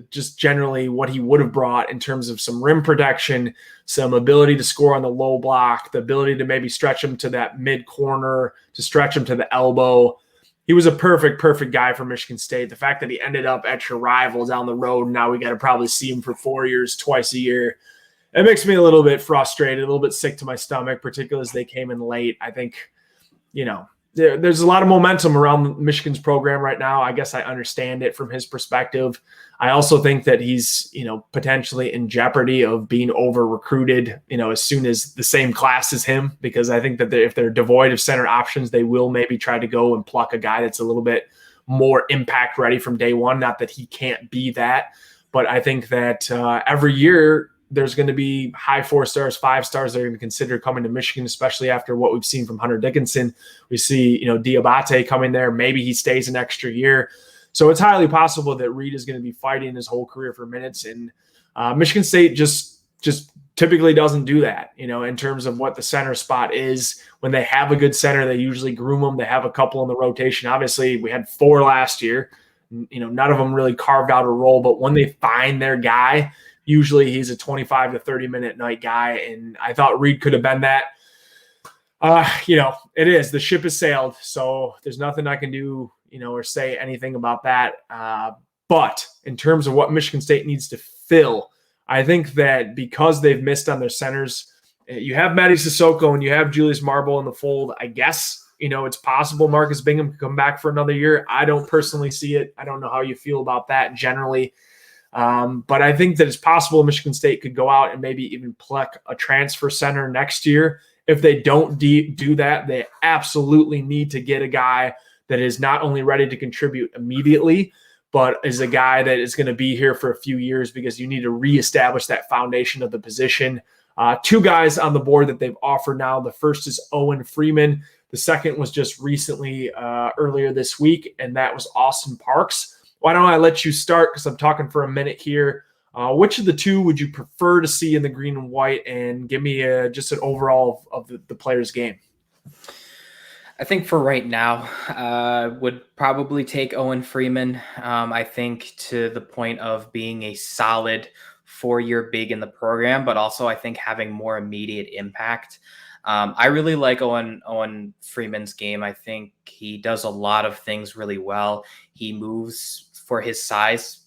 just generally what he would have brought in terms of some rim protection, some ability to score on the low block, the ability to maybe stretch him to that mid corner, to stretch him to the elbow. He was a perfect guy for Michigan State. The fact that he ended up at your rival down the road, and now we got to probably see him for 4 years, twice a year, it makes me a little bit frustrated, a little bit sick to my stomach, particularly as they came in late. I think, there's a lot of momentum around Michigan's program right now. I guess I understand it from his perspective. I also think that he's, potentially in jeopardy of being over-recruited, as soon as the same class as him, because I think that if they're devoid of center options, they will maybe try to go and pluck a guy that's a little bit more impact ready from day one. Not that he can't be that, but I think that every year there's going to be high 4 stars, 5 stars that are going to consider coming to Michigan, especially after what we've seen from Hunter Dickinson. We see, Diabate coming there. Maybe he stays an extra year. So it's highly possible that Reed is going to be fighting his whole career for minutes. And Michigan State just typically doesn't do that, in terms of what the center spot is. When they have a good center, they usually groom them. They have a couple in the rotation. Obviously, we had 4 last year. None of them really carved out a role. But when they find their guy, usually he's a 25 to 30-minute night guy, and I thought Reed could have been that. It is. The ship has sailed, so there's nothing I can do, or say anything about that. But in terms of what Michigan State needs to fill, I think that because they've missed on their centers, you have Matty Sissoko and you have Julius Marble in the fold. I guess, it's possible Marcus Bingham could come back for another year. I don't personally see it. I don't know how you feel about that generally. But I think that it's possible Michigan State could go out and maybe even pluck a transfer center next year. If they don't do that, they absolutely need to get a guy that is not only ready to contribute immediately, but is a guy that is going to be here for a few years, because you need to reestablish that foundation of the position. Two guys on the board that they've offered now. The first is Owen Freeman. The second was just recently, earlier this week, and that was Austin Parks. Why don't I let you start, because I'm talking for a minute here. Which of the two would you prefer to see in the green and white, and give me just an overall of the player's game? I think for right now, would probably take Owen Freeman. I think to the point of being a solid 4-year big in the program, but also I think having more immediate impact. I really like Owen Freeman's game. I think he does a lot of things really well. He moves for his size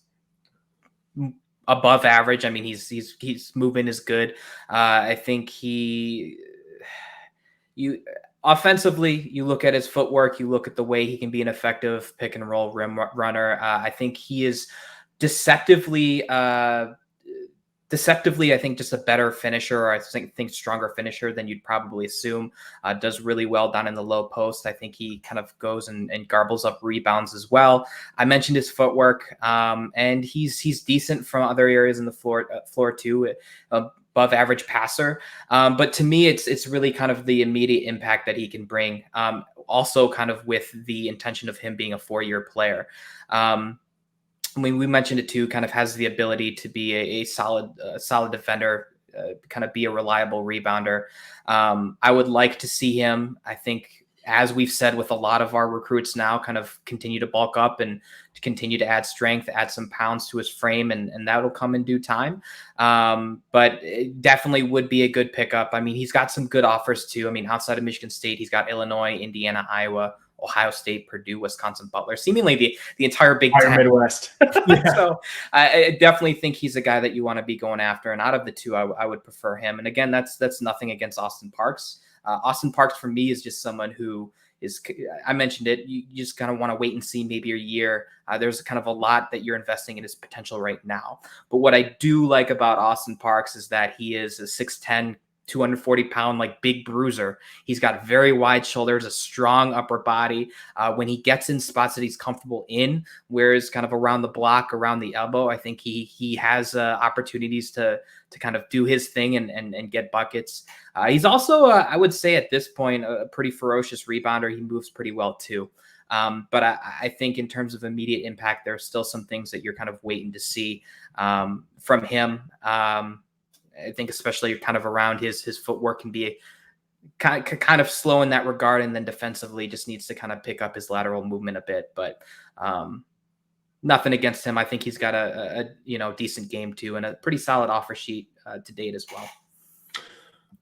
above average. I mean, he's movement is good. I think offensively, you look at his footwork, you look at the way he can be an effective pick and roll rim runner. I think he is deceptively, I think just a better finisher, or I think stronger finisher than you'd probably assume. Does really well down in the low post. I think he kind of goes and garbles up rebounds as well. I mentioned his footwork, and he's decent from other areas in the floor too. Above average passer. But to me, it's really kind of the immediate impact that he can bring. Also kind of with the intention of him being a 4-year player. I mean, we mentioned it too, kind of has the ability to be a solid defender, kind of be a reliable rebounder. I would like to see him, I think, as we've said with a lot of our recruits now, kind of continue to bulk up and to continue to add strength, add some pounds to his frame, and that'll come in due time. But it definitely would be a good pickup. I mean, he's got some good offers too. I mean, outside of Michigan State, he's got Illinois, Indiana, Iowa, Ohio State, Purdue, Wisconsin, Butler, seemingly the entire Big Ten. Midwest. Yeah. So I definitely think he's a guy that you want to be going after. And out of the two, I would prefer him. And again, that's nothing against Austin Parks. Austin Parks for me is just someone who is, I mentioned it, you just kind of want to wait and see maybe a year. There's kind of a lot that you're investing in his potential right now. But what I do like about Austin Parks is that he is a 6'10", 240-pound, like big bruiser. He's got very wide shoulders, a strong upper body. When he gets in spots that he's comfortable in, whereas kind of around the block, around the elbow, I think he has opportunities to kind of do his thing and get buckets. He's also, I would say at this point, a pretty ferocious rebounder. He moves pretty well too. But I think in terms of immediate impact, there's still some things that you're kind of waiting to see from him. I think especially kind of around his footwork can be kind of slow in that regard. And then defensively just needs to kind of pick up his lateral movement a bit, but nothing against him. I think he's got a decent game too, and a pretty solid offer sheet to date as well.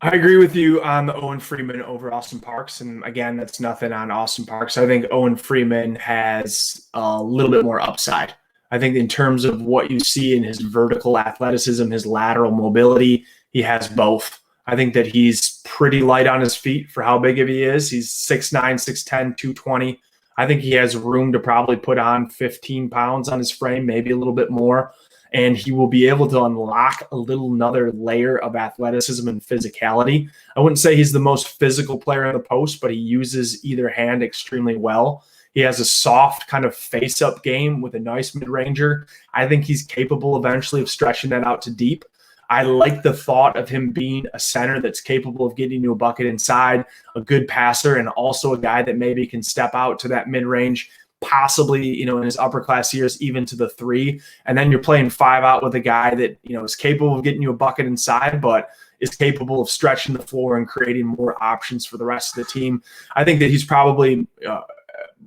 I agree with you on the Owen Freeman over Austin Parks. And again, that's nothing on Austin Parks. I think Owen Freeman has a little bit more upside. I think in terms of what you see in his vertical athleticism, his lateral mobility, he has both. I think that he's pretty light on his feet for how big of he is. He's 6'9", 6'10", 220. I think he has room to probably put on 15 pounds on his frame, maybe a little bit more. And he will be able to unlock another layer of athleticism and physicality. I wouldn't say he's the most physical player in the post, but he uses either hand extremely well. He has a soft kind of face-up game with a nice mid-ranger. I think he's capable eventually of stretching that out to deep. I like the thought of him being a center that's capable of getting you a bucket inside, a good passer, and also a guy that maybe can step out to that mid-range, possibly, in his upper class years, even to the 3. And then you're playing 5 out with a guy that, is capable of getting you a bucket inside, but is capable of stretching the floor and creating more options for the rest of the team. I think that he's probably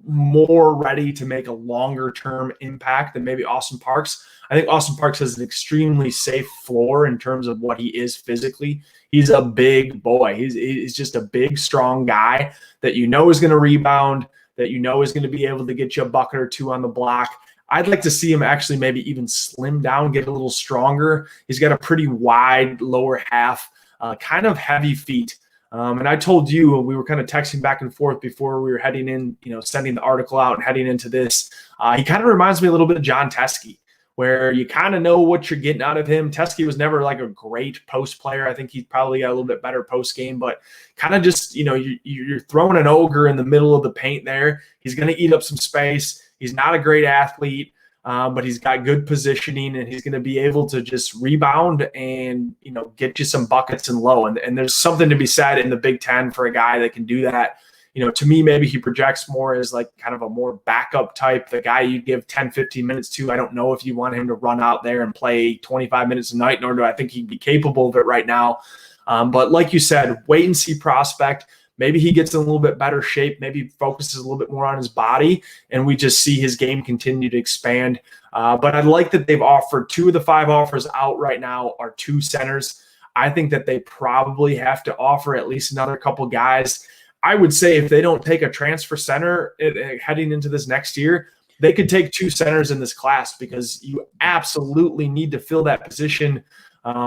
more ready to make a longer term impact than maybe Austin Parks. I think Austin Parks has an extremely safe floor in terms of what he is physically. He's a big boy. He's just a big, strong guy that you know is going to rebound, that you know is going to be able to get you a bucket or two on the block. I'd like to see him actually maybe even slim down, get a little stronger. He's got a pretty wide lower half, kind of heavy feet. And I told you, we were kind of texting back and forth before we were heading in, sending the article out and heading into this. He kind of reminds me a little bit of John Teskey, where you kind of know what you're getting out of him. Teskey was never like a great post player. I think he's probably got a little bit better post game, but kind of just, you're throwing an ogre in the middle of the paint there. He's going to eat up some space. He's not a great athlete, but he's got good positioning, and he's going to be able to just rebound and, get you some buckets and low. And there's something to be said in the Big Ten for a guy that can do that. To me, maybe he projects more as like kind of a more backup type, the guy you give 10, 15 minutes to. I don't know if you want him to run out there and play 25 minutes a night, nor do I think he'd be capable of it right now. But like you said, wait and see prospect. Maybe he gets in a little bit better shape, maybe focuses a little bit more on his body, and we just see his game continue to expand. But I like that they've offered 2 of the 5 offers out right now are 2 centers. I think that they probably have to offer at least another couple guys. I would say if they don't take a transfer center heading into this next year, they could take 2 centers in this class, because you absolutely need to fill that position.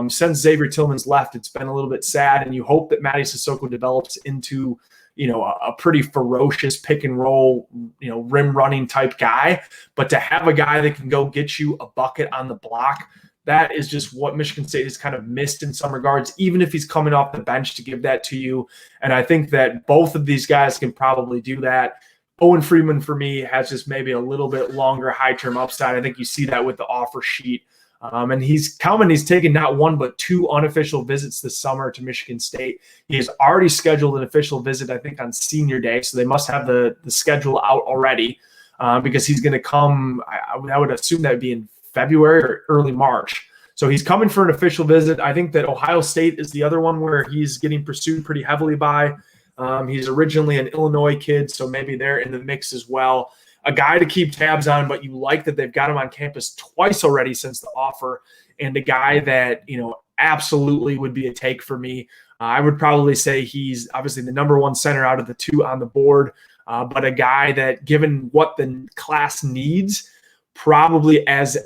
Since Xavier Tillman's left, it's been a little bit sad, and you hope that Matty Sissoko develops into, a pretty ferocious pick and roll, rim running type guy. But to have a guy that can go get you a bucket on the block, that is just what Michigan State has kind of missed in some regards, even if he's coming off the bench to give that to you. And I think that both of these guys can probably do that. Owen Freeman, for me, has just maybe a little bit longer high-term upside. I think you see that with the offer sheet. And he's taken not 1 but 2 unofficial visits this summer to Michigan State. He has already scheduled an official visit, I think, on senior day. So they must have the schedule out already, because he's going to come, I would assume that would be in February or early March. So he's coming for an official visit. I think that Ohio State is the other one where he's getting pursued pretty heavily by. He's originally an Illinois kid, so maybe they're in the mix as well. A guy to keep tabs on, but you like that they've got him on campus twice already since the offer, and a guy that, absolutely would be a take for me. I would probably say he's obviously the number 1 center out of the 2 on the board, but a guy that, given what the class needs, probably as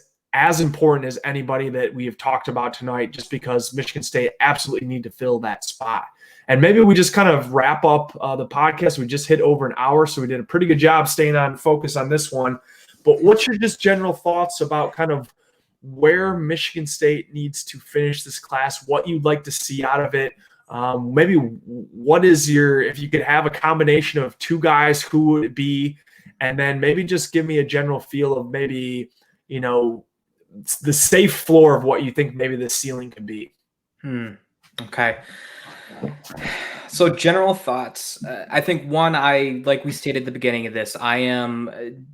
important as anybody that we have talked about tonight, just because Michigan State absolutely need to fill that spot. And maybe we just kind of wrap up the podcast. We just hit over an hour, so we did a pretty good job staying on focus on this one. But what's your just general thoughts about kind of where Michigan State needs to finish this class, what you'd like to see out of it? Maybe what is if you could have a combination of 2 guys, who would it be? And then maybe just give me a general feel of maybe, the safe floor of what you think maybe the ceiling could be. Okay. So general thoughts. I think one, like we stated at the beginning of this, I am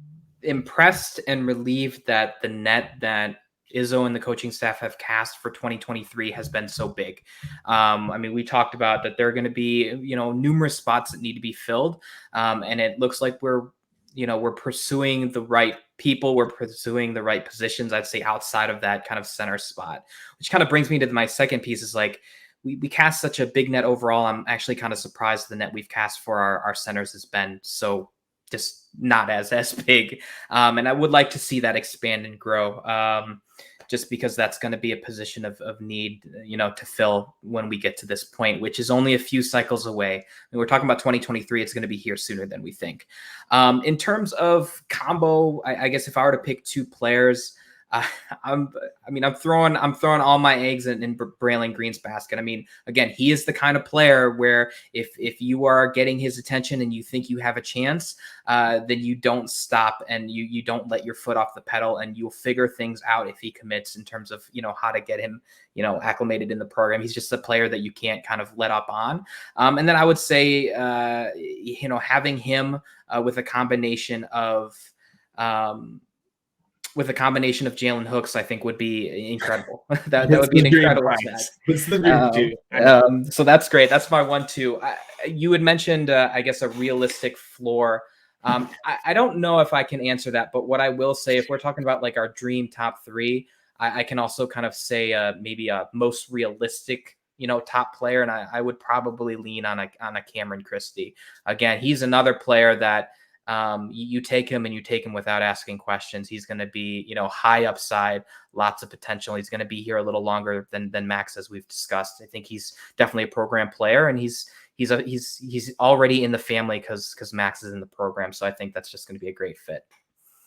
impressed and relieved that the net that Izzo and the coaching staff have cast for 2023 has been so big. We talked about that there are going to be, numerous spots that need to be filled. And it looks like we're pursuing the right people. We're pursuing the right positions, I'd say, outside of that kind of center spot, which kind of brings me to my second piece is like, we cast such a big net overall. I'm actually kind of surprised the net we've cast for our centers has been so just not as big. And I would like to see that expand and grow, just because that's going to be a position of need, to fill when we get to this point, which is only a few cycles away. We're talking about 2023. It's going to be here sooner than we think. In terms of combo, I guess if I were to pick 2 players, I'm throwing all my eggs in Braylon Green's basket. Again, he is the kind of player where if you are getting his attention and you think you have a chance, then you don't stop and you don't let your foot off the pedal, and you'll figure things out if he commits in terms of, how to get him, acclimated in the program. He's just a player that you can't kind of let up on. And then I would say, having him with a combination of Jalen Hooks, I think would be incredible. that would be an incredible set. So that's great. That's my 1-2. You had mentioned, I guess, a realistic floor I don't know if I can answer that, but what I will say, if we're talking about like our dream top three, I can also kind of say maybe a most realistic, top player, and I would probably lean on a Cameron Christie. Again, he's another player that you take him and you take him without asking questions. He's going to be, high upside, lots of potential. He's going to be here a little longer than Max, as we've discussed. I think he's definitely a program player, and he's already in the family because Max is in the program. So I think that's just going to be a great fit.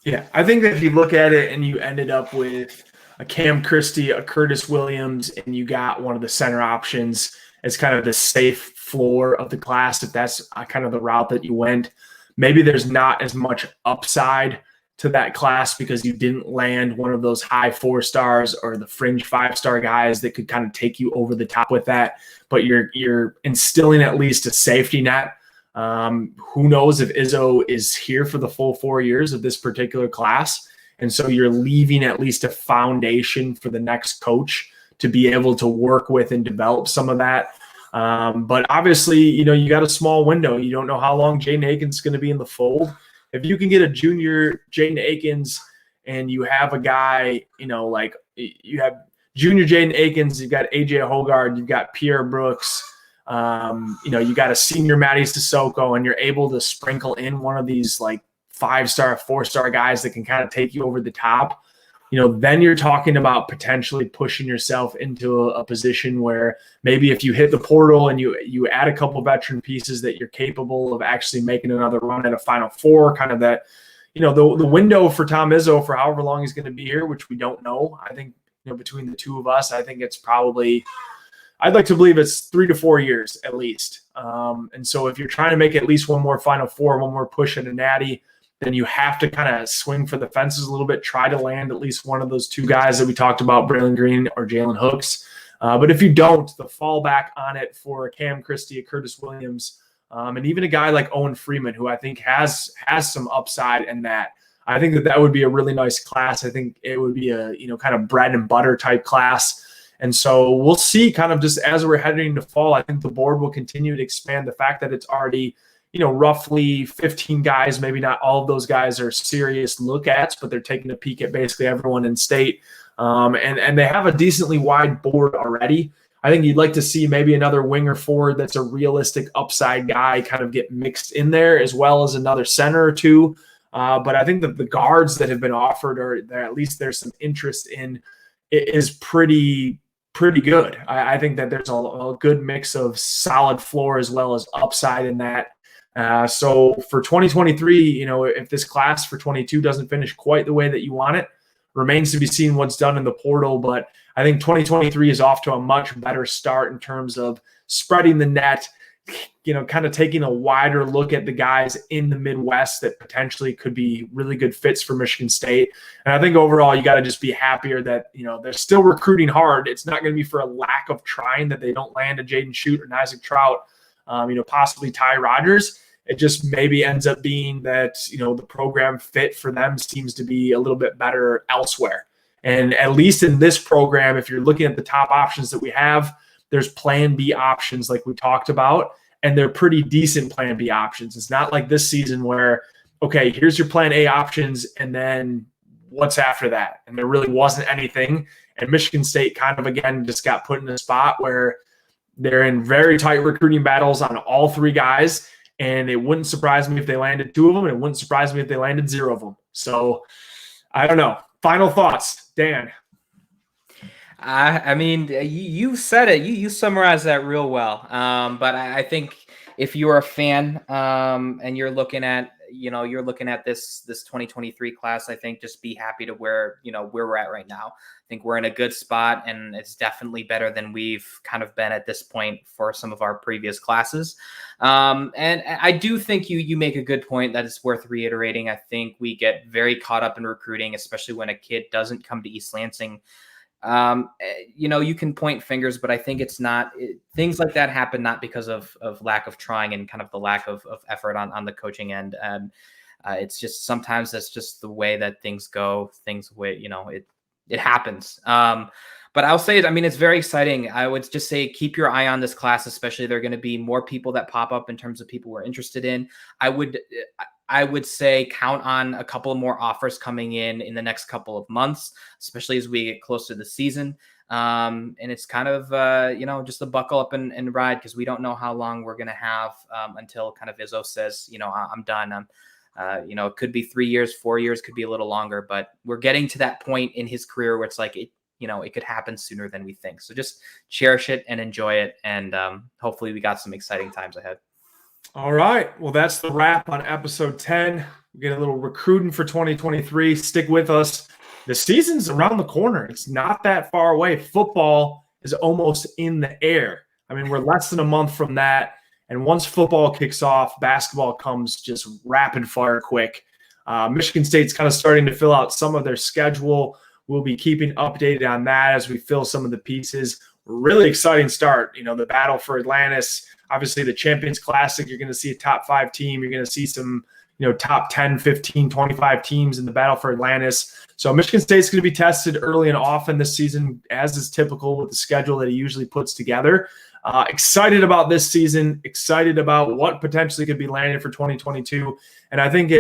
Yeah, I think that if you look at it and you ended up with a Cam Christie, a Curtis Williams, and you got one of the center options as kind of the safe floor of the class, if that's kind of the route that you went, maybe there's not as much upside to that class because you didn't land one of those high 4-stars or the fringe 5-star guys that could kind of take you over the top with that. But you're instilling at least a safety net. Who knows if Izzo is here for the full 4 years of this particular class. And so you're leaving at least a foundation for the next coach to be able to work with and develop some of that. But obviously, you got a small window. You don't know how long Jaden Akins is going to be in the fold. If you can get a junior Jaden Akins and you have a guy, like you have junior Jaden Akins, you've got AJ Hogard, you've got Pierre Brooks, you got a senior Matty Sissoko, and you're able to sprinkle in one of these like 5-star, 4-star guys that can kind of take you over the top. Then you're talking about potentially pushing yourself into a position where maybe if you hit the portal and you add a couple veteran pieces that you're capable of actually making another run at a Final Four, kind of that, the window for Tom Izzo for however long he's going to be here, which we don't know. I think, between the two of us, I think it's probably, I'd like to believe it's 3 to 4 years at least. And so if you're trying to make at least one more Final Four, one more push at a natty, then you have to kind of swing for the fences a little bit, try to land at least one of those two guys that we talked about, Braylon Green or Jalen Hooks. But if you don't, the fallback on it for Cam Christie, Curtis Williams, and even a guy like Owen Freeman, who I think has some upside in that. I think that would be a really nice class. I think it would be a, kind of bread and butter type class. And so we'll see kind of just as we're heading into fall, I think the board will continue to expand the fact that it's already – roughly 15 guys, maybe not all of those guys are serious look-ats, but they're taking a peek at basically everyone in state. And they have a decently wide board already. I think you'd like to see maybe another winger forward that's a realistic upside guy kind of get mixed in there, as well as another center or two. But I think that the guards that have been offered, or at least there's some interest in, is pretty good. I think that there's a good mix of solid floor as well as upside in that. So for 2023, if this class for 22 doesn't finish quite the way that you want it, remains to be seen what's done in the portal. But I think 2023 is off to a much better start in terms of spreading the net, kind of taking a wider look at the guys in the Midwest that potentially could be really good fits for Michigan State. And I think overall, you got to just be happier that, they're still recruiting hard. It's not going to be for a lack of trying that they don't land a Jaden Schutt or an Isaac Trout, possibly Ty Rogers. It just maybe ends up being that, the program fit for them seems to be a little bit better elsewhere. And at least in this program, if you're looking at the top options that we have, there's plan B options like we talked about, and they're pretty decent plan B options. It's not like this season where, okay, here's your plan A options, and then what's after that? And there really wasn't anything. And Michigan State kind of, again, just got put in a spot where they're in very tight recruiting battles on all three guys. And it wouldn't surprise me if they landed 2 of them. And it wouldn't surprise me if they landed 0 of them. So I don't know. Final thoughts, Dan. I mean, you said it. You summarized that real well. But I think if you're a fan and you're looking at this 2023 class, I think just be happy to where we're at right now. I think we're in a good spot, and it's definitely better than we've kind of been at this point for some of our previous classes. And I do think you make a good point that it's worth reiterating. I think we get very caught up in recruiting, especially when a kid doesn't come to East Lansing. You can point fingers, but I think it's not things like that happen not because of lack of trying and kind of the lack of effort on the coaching end. It's just sometimes that's just the way that things go. It happens. But I'll say it. I mean, it's very exciting. I would just say keep your eye on this class, especially there are going to be more people that pop up in terms of people we're interested in. I would say count on a couple more offers coming in the next couple of months, especially as we get closer to the season. And it's kind of, just to buckle up and ride, because we don't know how long we're going to have until kind of Izzo says, I'm done. It could be 3 years, 4 years, could be a little longer, but we're getting to that point in his career where it's like, it could happen sooner than we think. So just cherish it and enjoy it. And hopefully we got some exciting times ahead. All right. Well, that's the wrap on episode 10. We get a little recruiting for 2023. Stick with us. The season's around the corner. It's not that far away. Football is almost in the air. I mean, we're less than a month from that. And once football kicks off, basketball comes just rapid fire quick. Michigan State's kind of starting to fill out some of their schedule. We'll be keeping updated on that as we fill some of the pieces. Really exciting start. The battle for Atlantis. Obviously, the Champions Classic, you're going to see a top 5 team. You're going to see some, top 10, 15, 25 teams in the battle for Atlantis. So Michigan State's going to be tested early and often this season, as is typical with the schedule that he usually puts together. Excited about this season, excited about what potentially could be landed for 2022. And I think,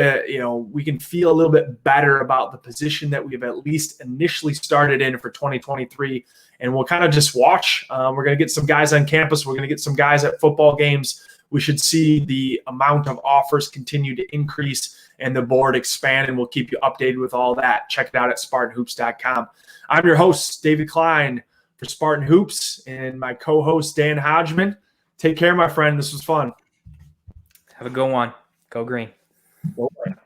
we can feel a little bit better about the position that we've at least initially started in for 2023. And we'll kind of just watch. We're going to get some guys on campus. We're going to get some guys at football games. We should see the amount of offers continue to increase and the board expand, and we'll keep you updated with all that. Check it out at SpartanHoops.com. I'm your host, David Klein, for Spartan Hoops, and my co-host, Dan Hodgman. Take care, my friend. This was fun. Have a good one. Go green. Go green.